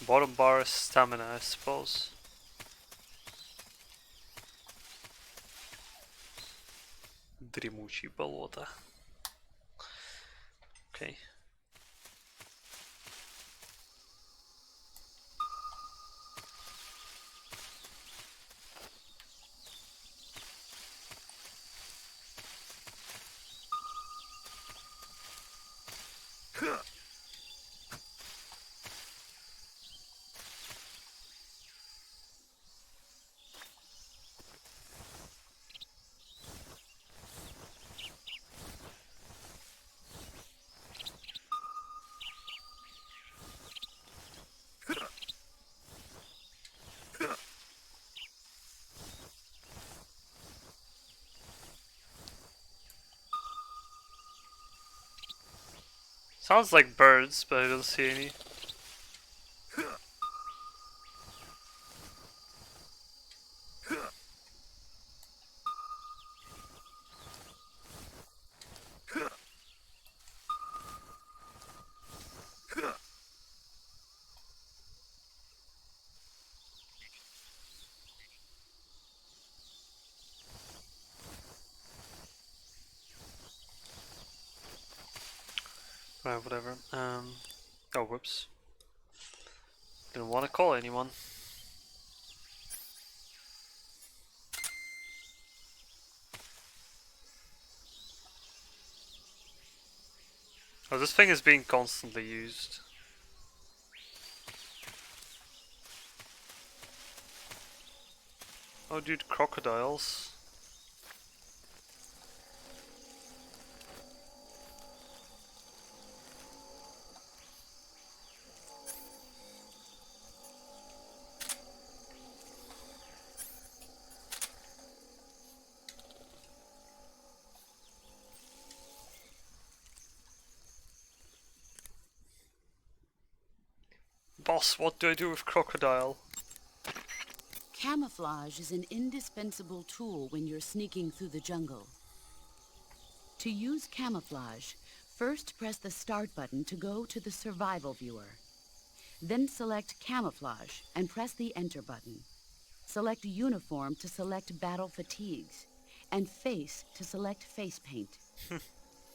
Bottom bar is stamina, I suppose. Дремучие болота. Okay. Sounds like birds, but I don't see any. Right, whatever. Oh, whoops. Didn't want to call anyone. Oh, this thing is being constantly used. Oh, dude, crocodiles. Boss, what do I do with crocodile? Camouflage is an indispensable tool when you're sneaking through the jungle. To use camouflage, first press the start button to go to the survival viewer. Then select camouflage and press the enter button. Select uniform to select battle fatigues, and face to select face paint.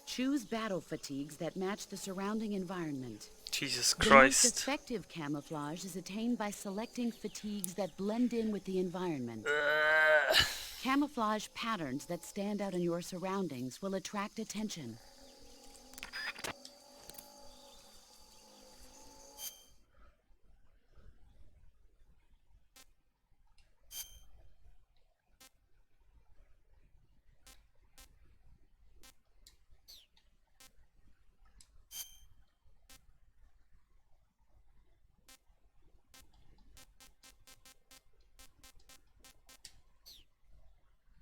Choose battle fatigues that match the surrounding environment. Jesus The Christ. most effective camouflage is attained by selecting fatigues that blend in with the environment. Camouflage patterns that stand out in your surroundings will attract attention.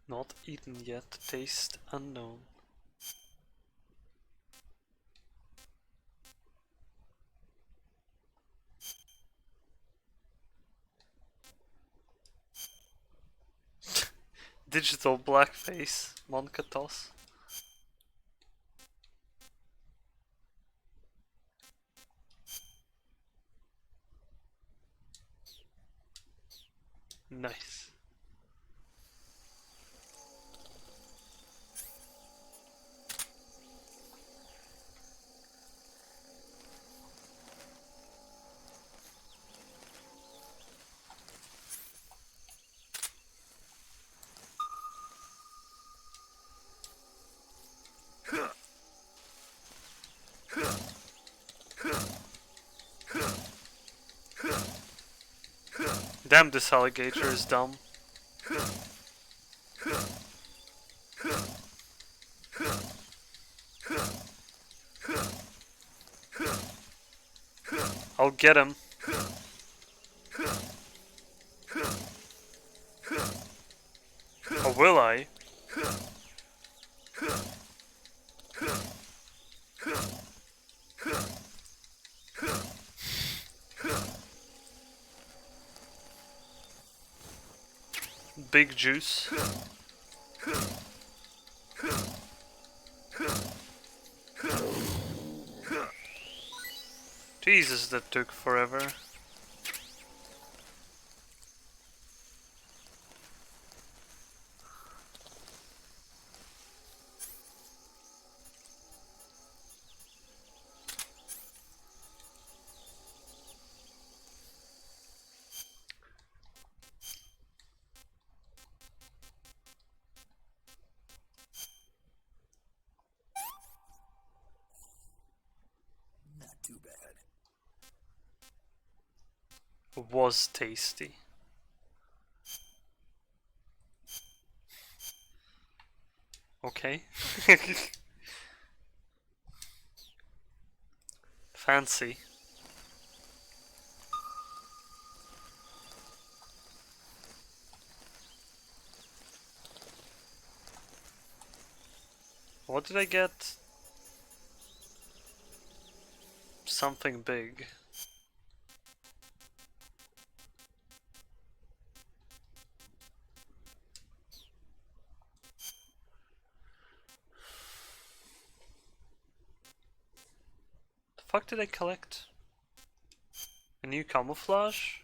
Not eaten yet, taste unknown. Digital blackface, Monkatos. Nice. Damn, this alligator is dumb. I'll get him. Or will I? Big juice. Jesus, that took forever. Not too bad. Was tasty. Okay. Fancy. What did I get? Something big. The fuck did I collect? A new camouflage?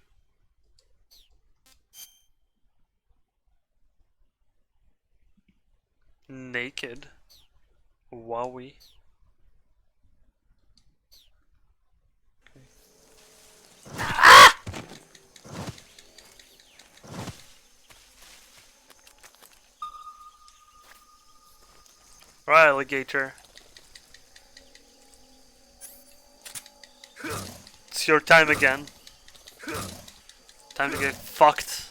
Naked. Wowie. Right, alligator. It's your time again. Time to get fucked.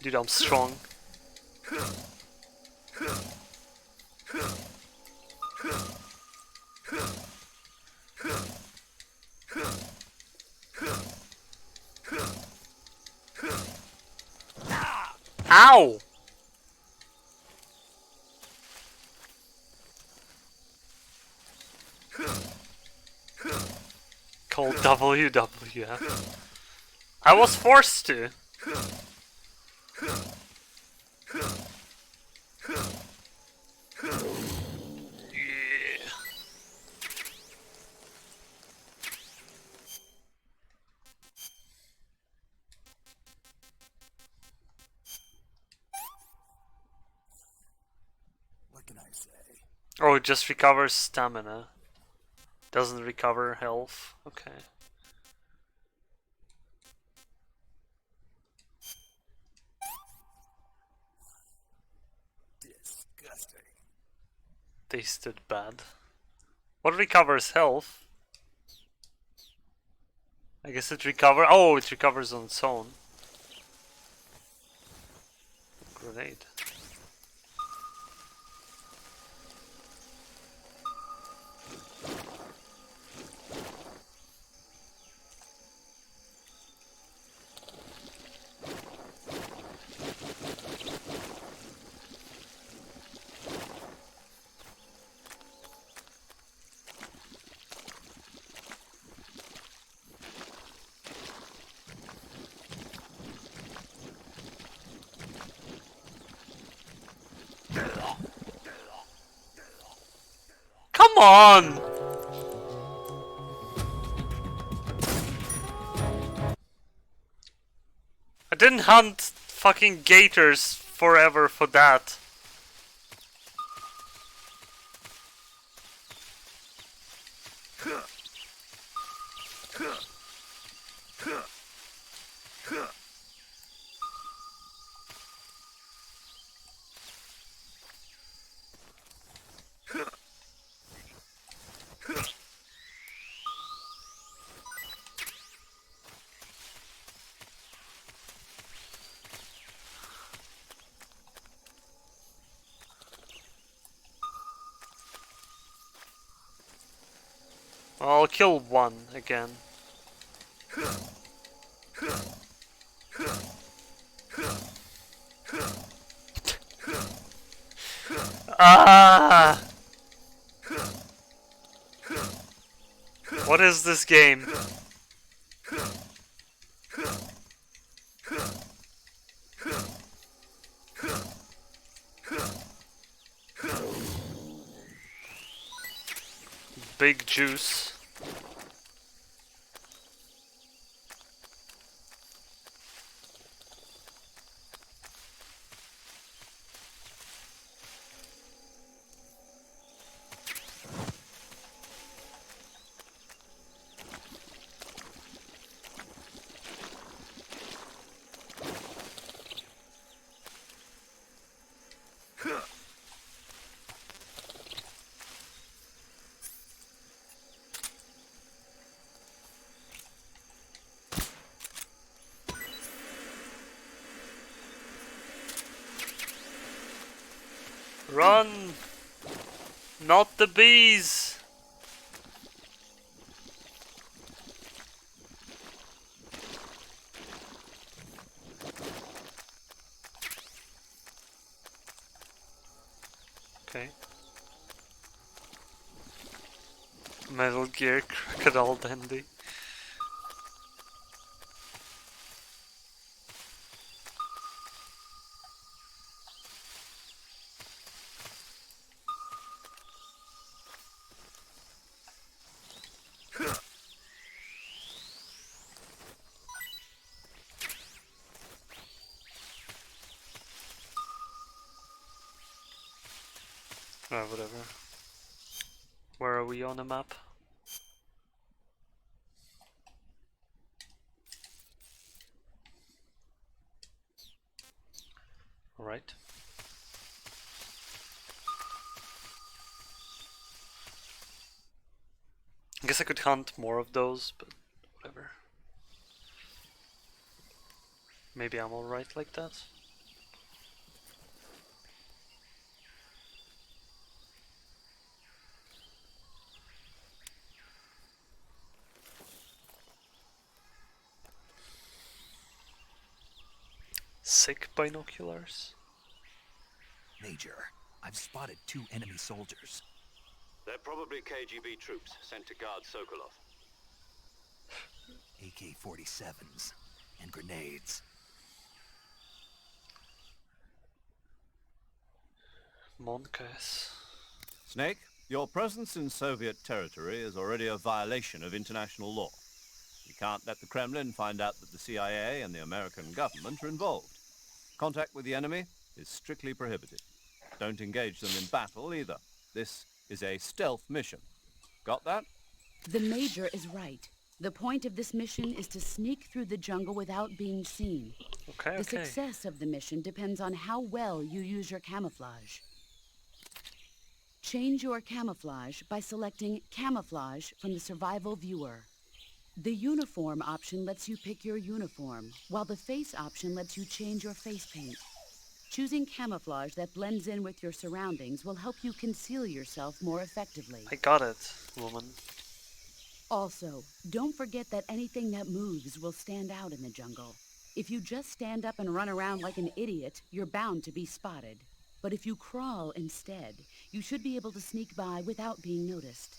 Dude, I'm strong. Ow! Called WWF. I was forced to. Yeah. What can I say? Oh, it just recovers stamina. Doesn't recover health. Okay. Disgusting. Tasted bad. What recovers health? I guess it oh, it recovers on its own. Grenade. on! I didn't hunt fucking gators forever for that. I'll kill one again. Ah! What is this game? Big juice. Run! Not the bees! Okay. Metal Gear Crocodile Dandy. Whatever. Where are we on the map? Alright. I guess I could hunt more of those, but whatever. Maybe I'm alright like that. Sick binoculars. Major, I've spotted 2 enemy soldiers. They're probably KGB troops sent to guard Sokolov. AK-47s and grenades. Monkas. Snake, your presence in Soviet territory is already a violation of international law. You can't let the Kremlin find out that the CIA and the American government are involved. Contact with the enemy is strictly prohibited. Don't engage them in battle either. This is a stealth mission. Got that? The Major is right. The point of this mission is to sneak through the jungle without being seen. Okay, the success of the mission depends on how well you use your camouflage. Change your camouflage by selecting Camouflage from the Survival Viewer. The Uniform option lets you pick your uniform, while the Face option lets you change your face paint. Choosing camouflage that blends in with your surroundings will help you conceal yourself more effectively. I got it, woman. Also, don't forget that anything that moves will stand out in the jungle. If you just stand up and run around like an idiot, you're bound to be spotted. But if you crawl instead, you should be able to sneak by without being noticed.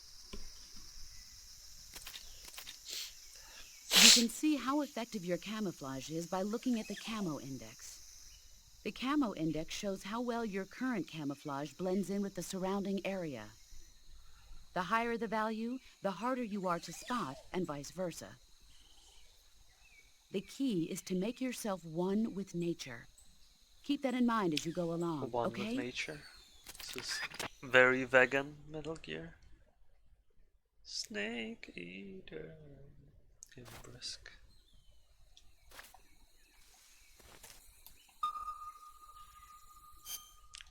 You can see how effective your camouflage is by looking at the Camo Index. The Camo Index shows how well your current camouflage blends in with the surrounding area. The higher the value, the harder you are to spot, and vice versa. The key is to make yourself one with nature. Keep that in mind as you go along, One okay? with nature. This is very vegan Metal Gear. Snake Eater in Brisk.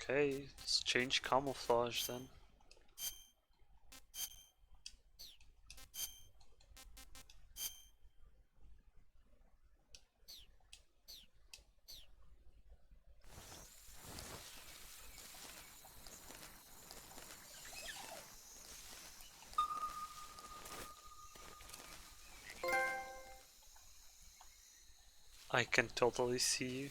Okay, let's change camouflage then. I can totally see you.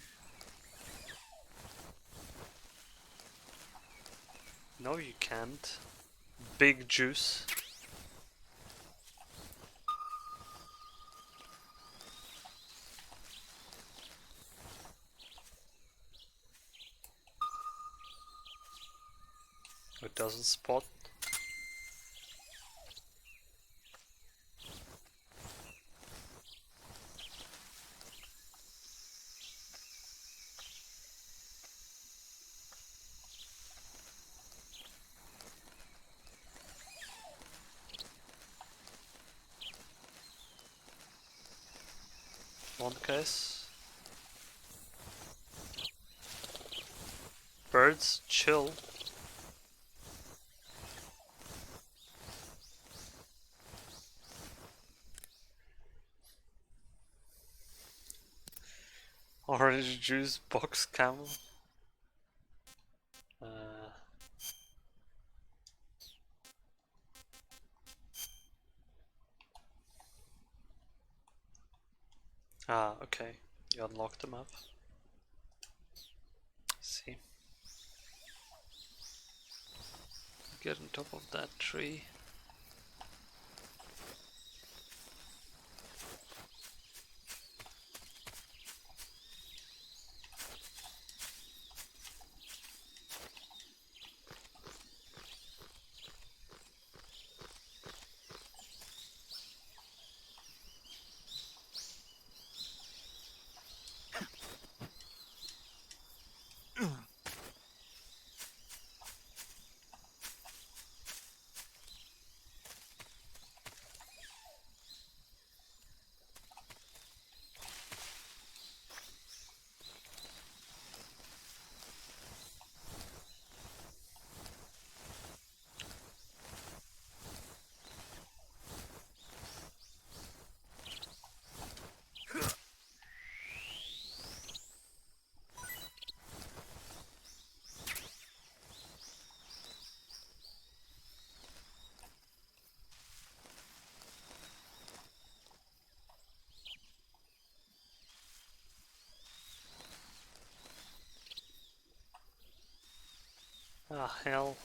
No, you can't. Big juice. It doesn't spot. One case. Birds, chill. Orange juice box camo. Okay. You unlocked the map. See. Get on top of that tree. Ah, hell.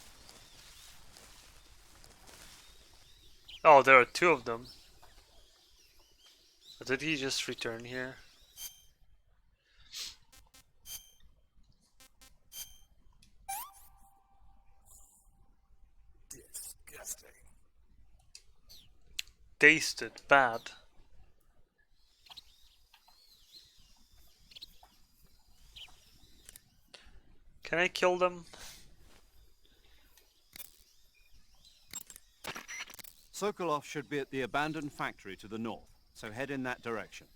Oh, there are two of them. Did he just return here? Disgusting. Tasted bad. Can I kill them? Sokolov should be at the abandoned factory to the north, so head in that direction.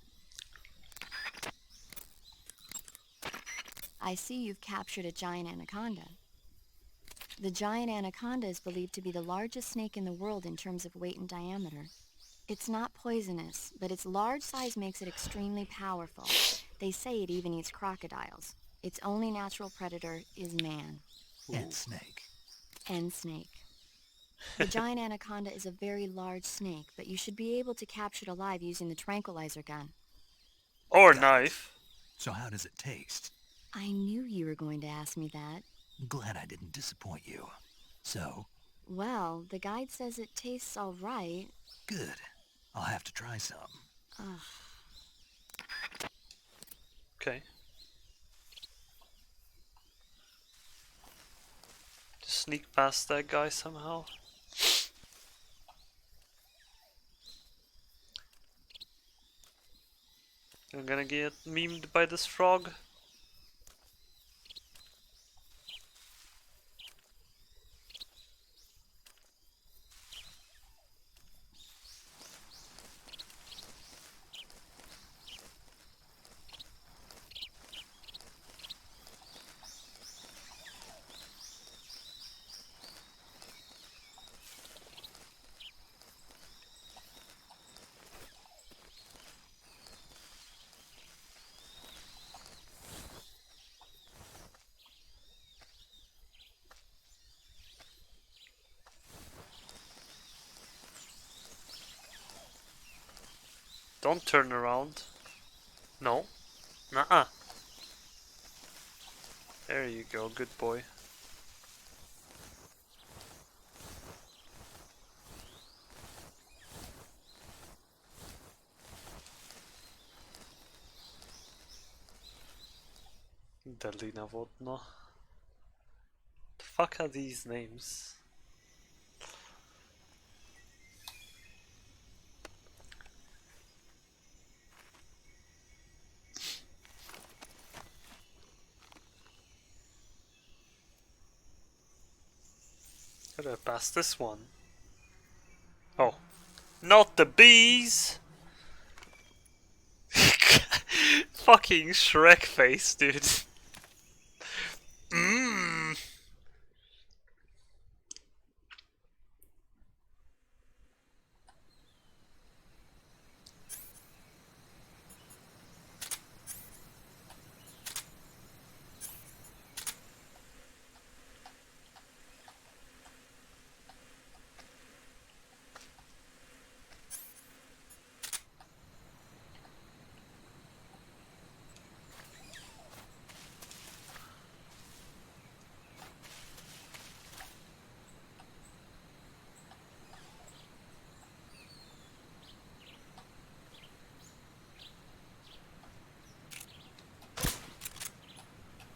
I see you've captured a giant anaconda. The giant anaconda is believed to be the largest snake in the world in terms of weight and diameter. It's not poisonous, but its large size makes it extremely powerful. They say it even eats crocodiles. Its only natural predator is man. And snake. And snake. The giant anaconda is a very large snake, but you should be able to capture it alive using the tranquilizer gun. Or Got it. knife. So how does it taste? I knew you were going to ask me that. Glad I didn't disappoint you. So? Well, the guide says it tastes all right. Good. I'll have to try some. Okay. Just sneak past that guy somehow. I'm gonna get memed by this frog. Don't turn around. No. Nuh-uh. There you go, good boy. Delina Vodna. The fuck are these names? Gotta pass this one. Oh. Not the bees! Fucking Shrek face, dude. Mmm.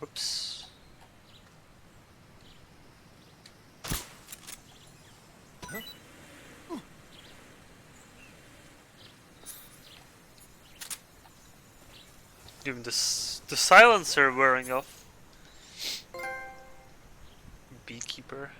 Oops. Even the silencer wearing off. Beekeeper.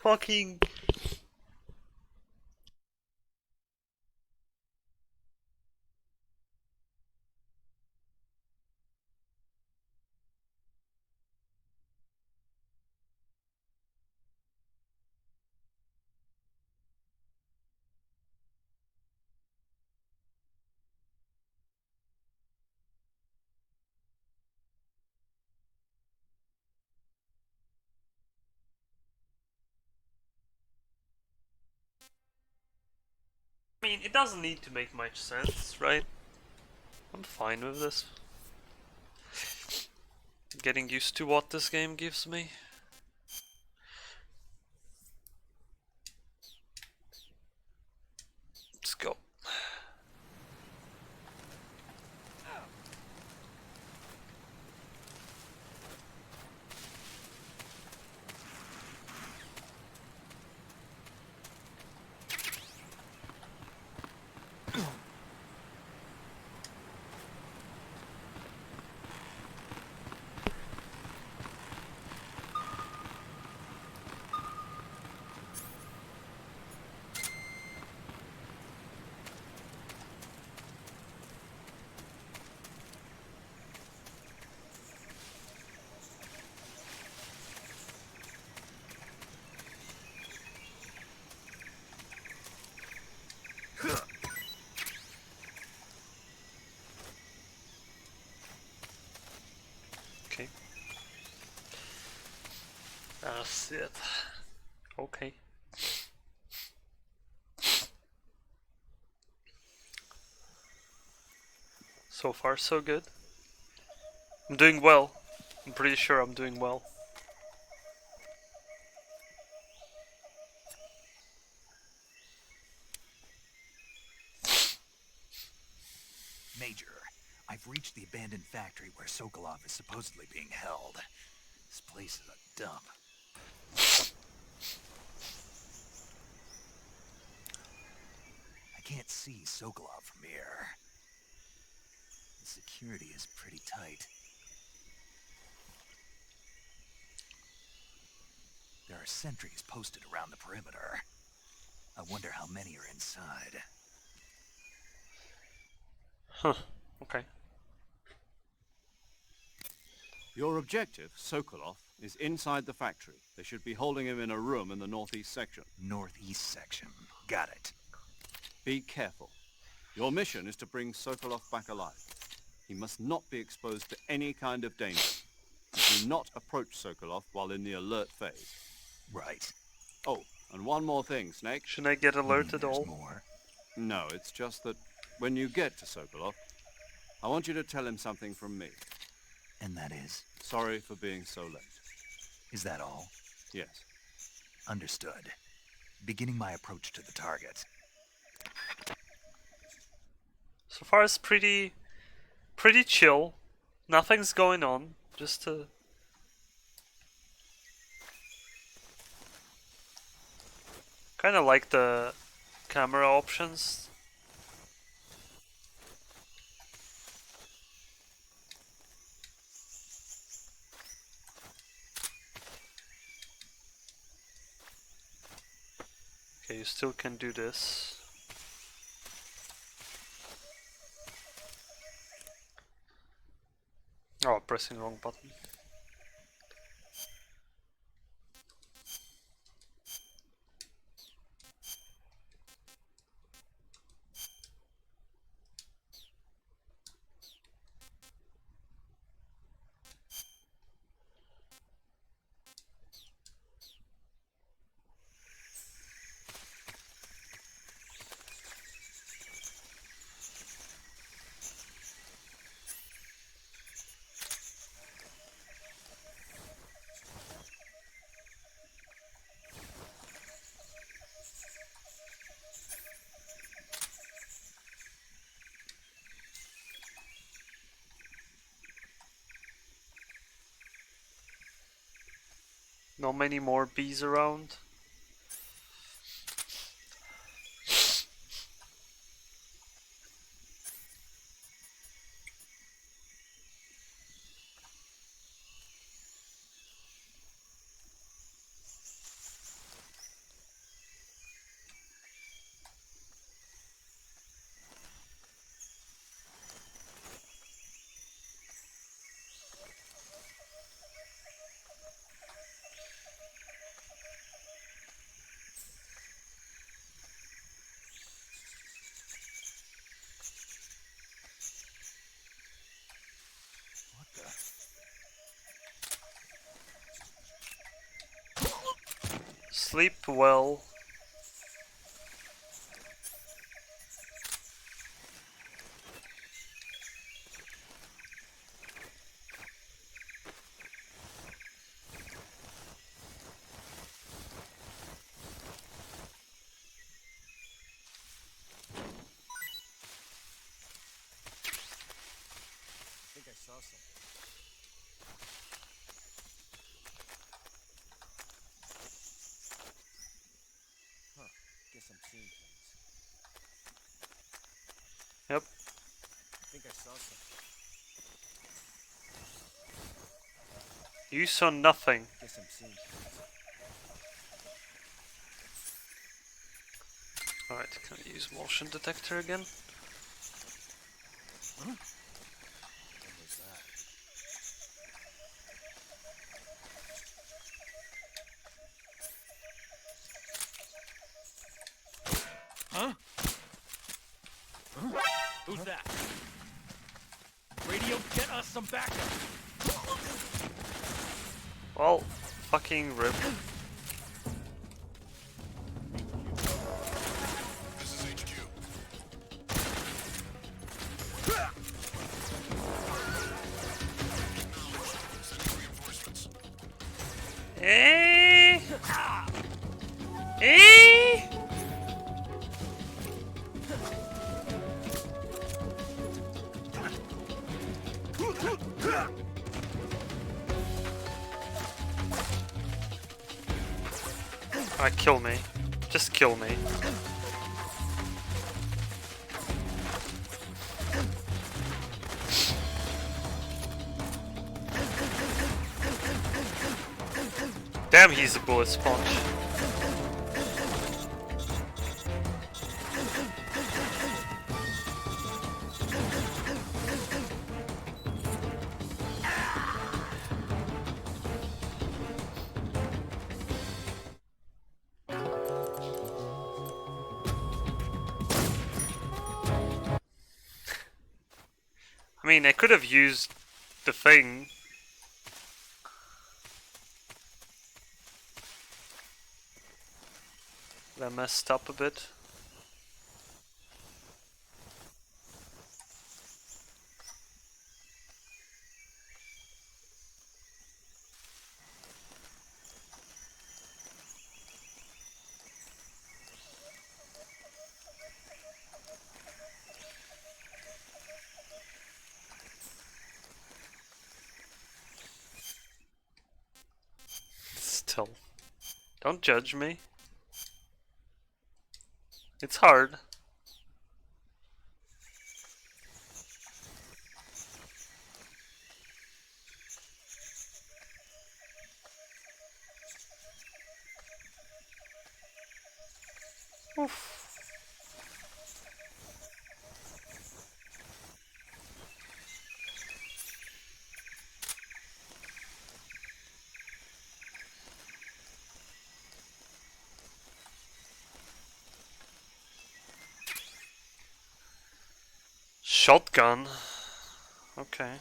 Fucking. I mean, it doesn't need to make much sense, right? I'm fine with this. Getting used to what this game gives me. Let's go. Okay. That's it. Okay. So far, so good. I'm doing well. I'm pretty sure I'm doing well. Major, I've reached the abandoned factory where Sokolov is supposedly being held. This place is a dump. I can't see Sokolov from here. The security is pretty tight. There are sentries posted around the perimeter. I wonder how many are inside. Huh. Okay. Your objective, Sokolov, is inside the factory. They should be holding him in a room in the northeast section. Northeast section. Got it. Be careful. Your mission is to bring Sokolov back alive. He must not be exposed to any kind of danger. Do not approach Sokolov while in the alert phase. Right. Oh, and one more thing, Snake. Should I get alert at There's all? more. No, it's just that when you get to Sokolov, I want you to tell him something from me. And that is? Sorry for being so late. Is that all? Yes. Understood. Beginning my approach to the target. So far it's pretty chill. Nothing's going on. Just to kind of like the camera options. Okay, you still can do this. Oh, pressing wrong button. Not many more bees around. Sleep well. I think I saw something. Huh. Guess I'm seeing things. Yep. I think I saw something. You saw nothing. Guess I'm seeing things. Alright, can I use motion detector again? Huh? What was that? Huh? Huh? Who's that? Radio, get us some backup! Well, fucking rip. This is HQ. Sending reinforcements. Eh? Eh? Alright, kill me. Just kill me. Damn, he's a bullet sponge. I mean, I could have used the thing. I messed up a bit. Still. Don't judge me. It's hard. Oof. Shotgun. Okay.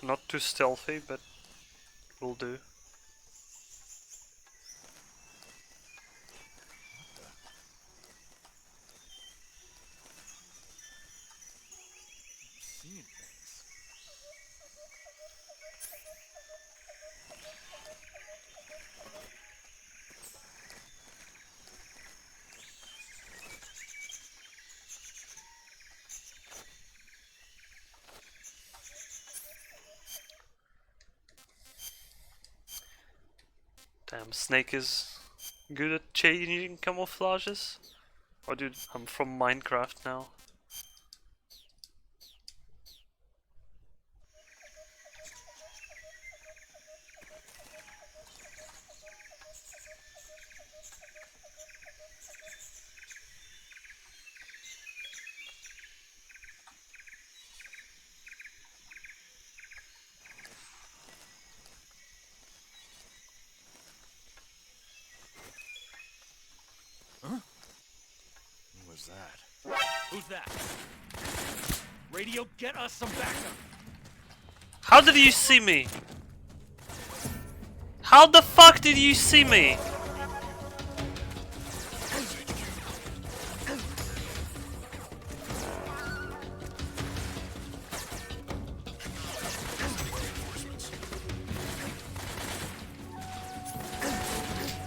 Not too stealthy, but will do. Seeing things. Damn, Snake is good at changing camouflages. Oh dude, I'm from Minecraft now. What was that? Who's that? Radio, get us some backup. How did you see me? How the fuck did you see me?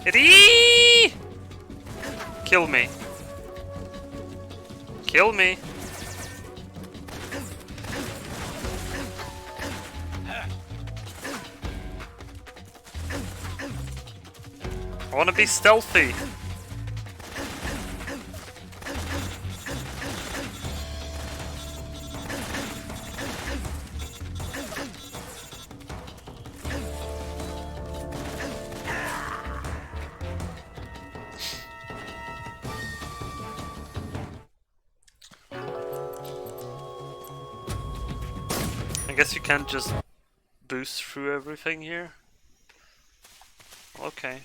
Eddie! Kill me. Kill me. I wanna be stealthy. I guess you can't just boost through everything here. Okay.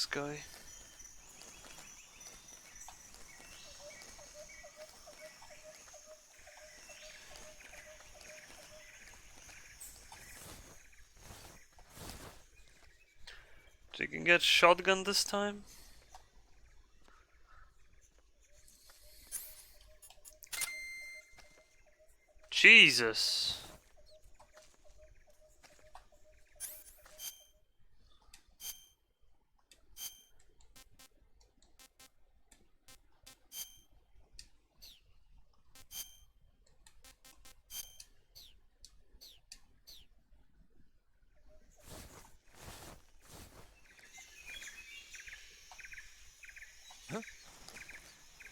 this guy. You can get shotgun this time. Jesus.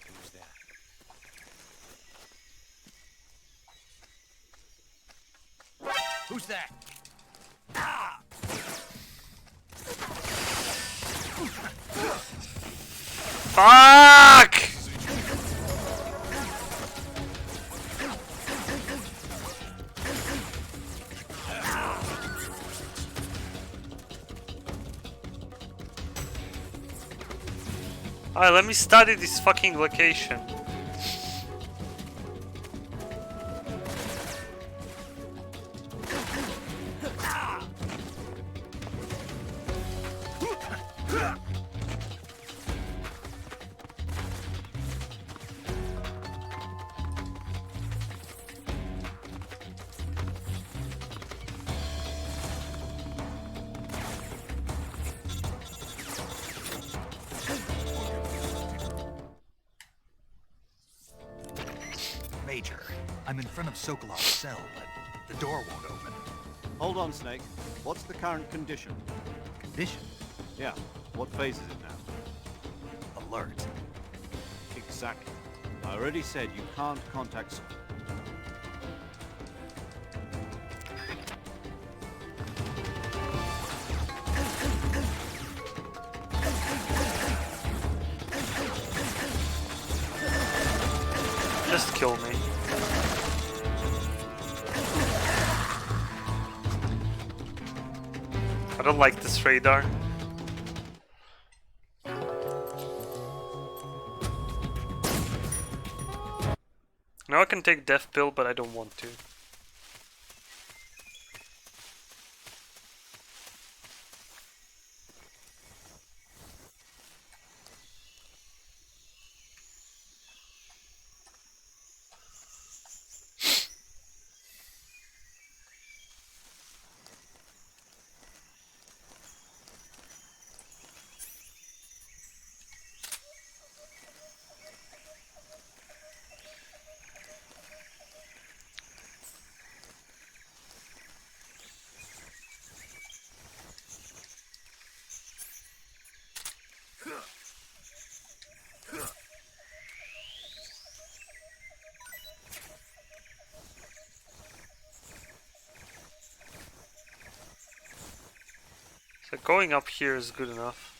Who's that? Who's that? Fuck! Alright, let me study this fucking location. Major, I'm in front of Sokolov's cell, but the door won't open. Hold on, Snake. What's the current condition? Condition? Yeah. What phase is it now? Alert. Exactly. I already said you can't contact... Just kill me. I don't like this radar. Now I can take death pill, but I don't want to. So going up here is good enough.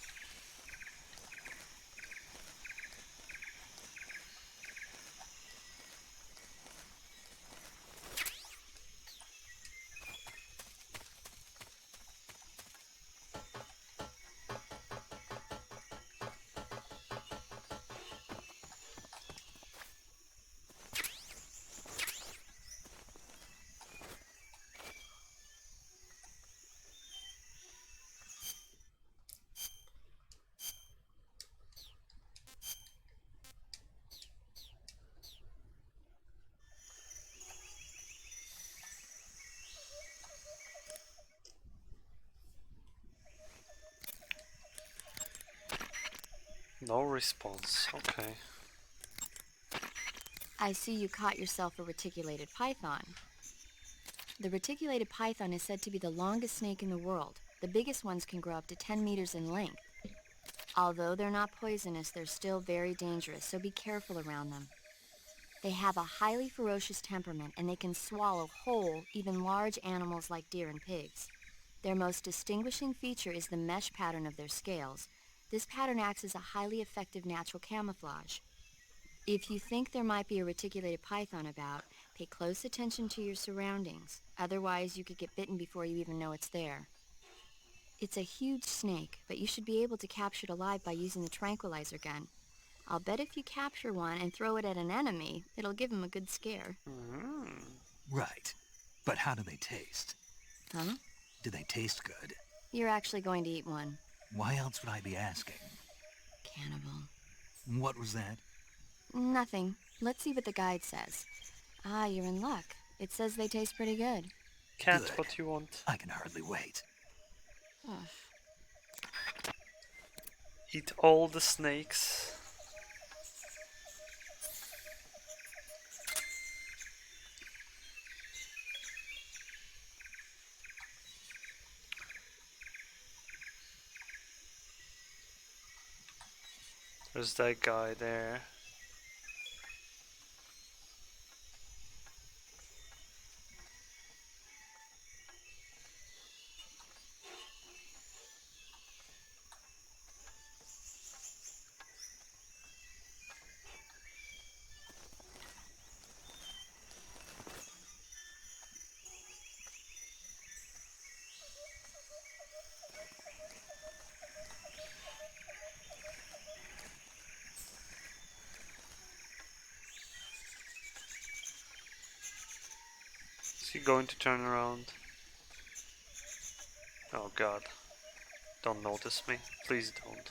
No response, okay. I see you caught yourself a reticulated python. The reticulated python is said to be the longest snake in the world. The biggest ones can grow up to 10 meters in length. Although they're not poisonous, they're still very dangerous, so be careful around them. They have a highly ferocious temperament, and they can swallow whole, even large animals like deer and pigs. Their most distinguishing feature is the mesh pattern of their scales. This pattern acts as a highly effective natural camouflage. If you think there might be a reticulated python about, pay close attention to your surroundings. Otherwise, you could get bitten before you even know it's there. It's a huge snake, but you should be able to capture it alive by using the tranquilizer gun. I'll bet if you capture one and throw it at an enemy, it'll give him a good scare. Right. But how do they taste? Huh? Do they taste good? You're actually going to eat one. Why else would I be asking? Cannibal. What was that? Nothing. Let's see what the guide says. Ah, you're in luck. It says they taste pretty good. Can't Good. what you want. I can hardly wait. Eat all the snakes. There's that guy there. Is he going to turn around? Oh god. Don't notice me. Please don't.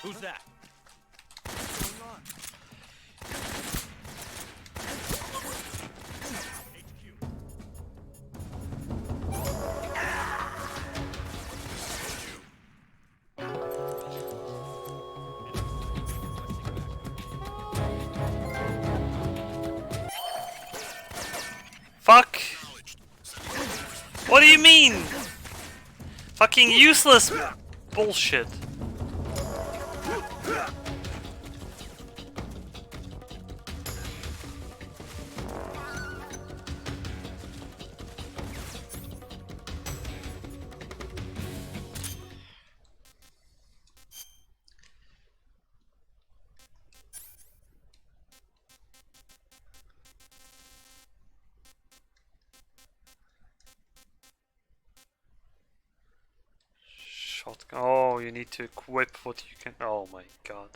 Who's that? Fuck! What do you mean? Fucking useless bullshit. Shotgun. Oh, you need to equip what you can. Oh my god.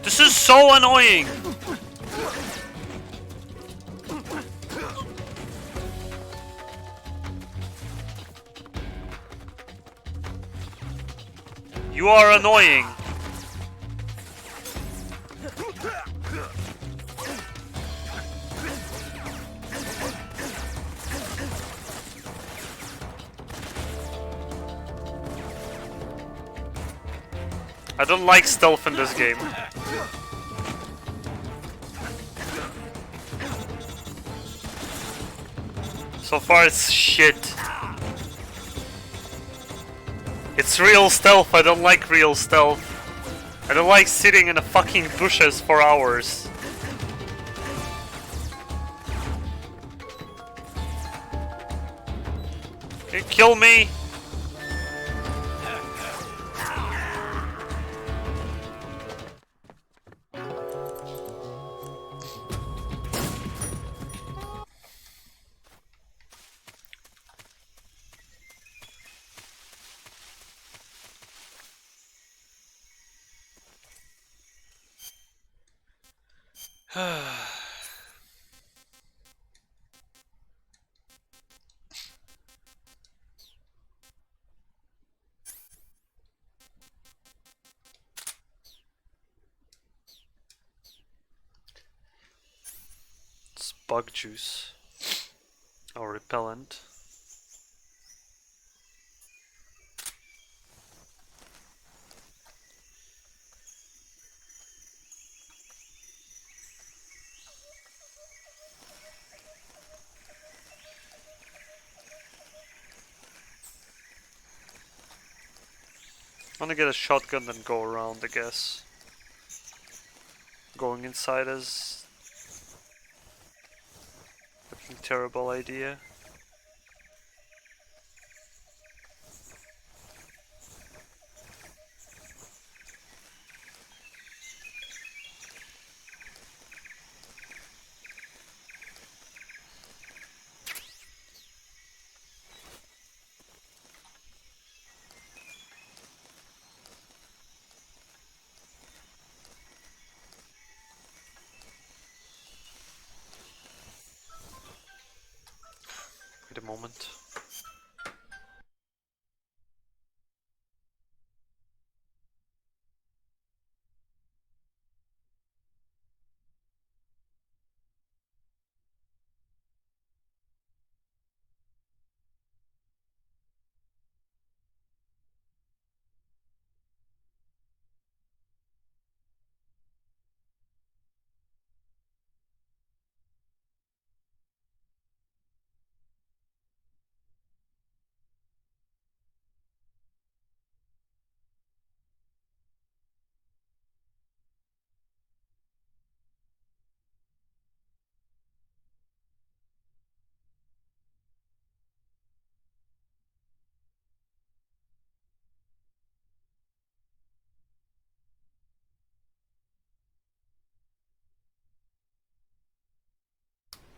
This is so annoying! You are annoying! I don't like stealth in this game. So far it's shit. It's real stealth, I don't like real stealth. I don't like sitting in the fucking bushes for hours. Can you kill me? It's bug juice. Or repellent. I'm gonna get a shotgun and go around, I guess. Going inside is a terrible idea. Wait a moment.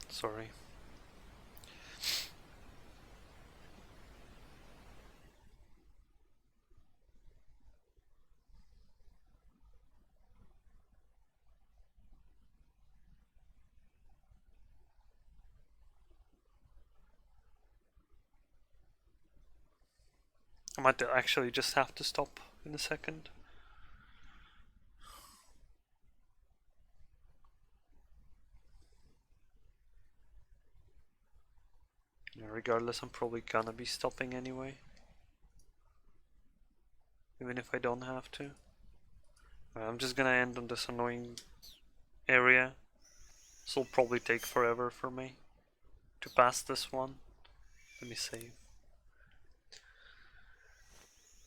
Sorry. I might actually just have to stop in a second. Yeah, regardless, I'm probably gonna be stopping anyway. Even if I don't have to. I'm just gonna end on this annoying area. This will probably take forever for me to pass this one. Let me save.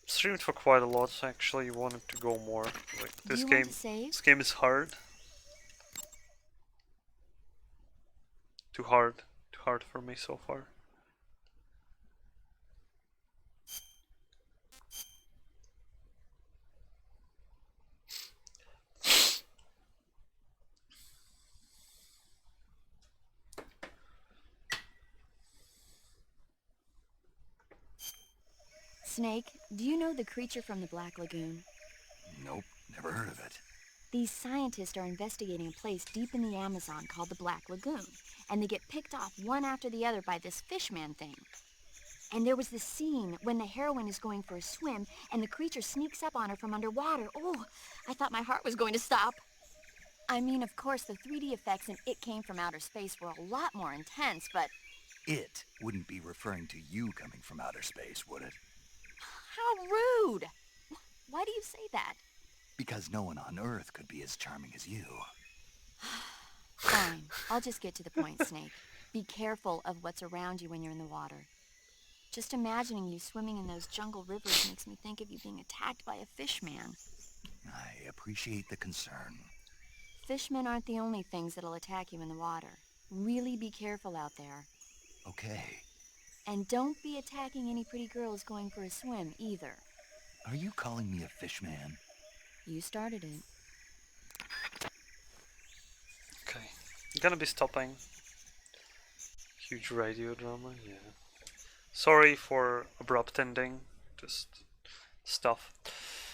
Streamed for quite a lot, so I actually wanted to go more. Like this game, this game is hard. Too hard for me so far. Snake, do you know the creature from the Black Lagoon? Nope, never heard of it. These scientists are investigating a place deep in the Amazon called the Black Lagoon, and they get picked off one after the other by this fishman thing. And there was this scene when the heroine is going for a swim, and the creature sneaks up on her from underwater. Oh, I thought my heart was going to stop. I mean, of course, the 3D effects in It Came from Outer Space were a lot more intense, but... It wouldn't be referring to you coming from outer space, would it? How rude! Why do you say that? Because no one on Earth could be as charming as you. Fine, I'll just get to the point, Snake. Be careful of what's around you when you're in the water. Just imagining you swimming in those jungle rivers makes me think of you being attacked by a fishman. I appreciate the concern. Fishmen aren't the only things that'll attack you in the water. Really be careful out there. Okay. And don't be attacking any pretty girls going for a swim, either. Are you calling me a fishman? You started it. Okay. I'm gonna be stopping. Huge radio drama, yeah. Sorry for abrupt ending. Just stuff.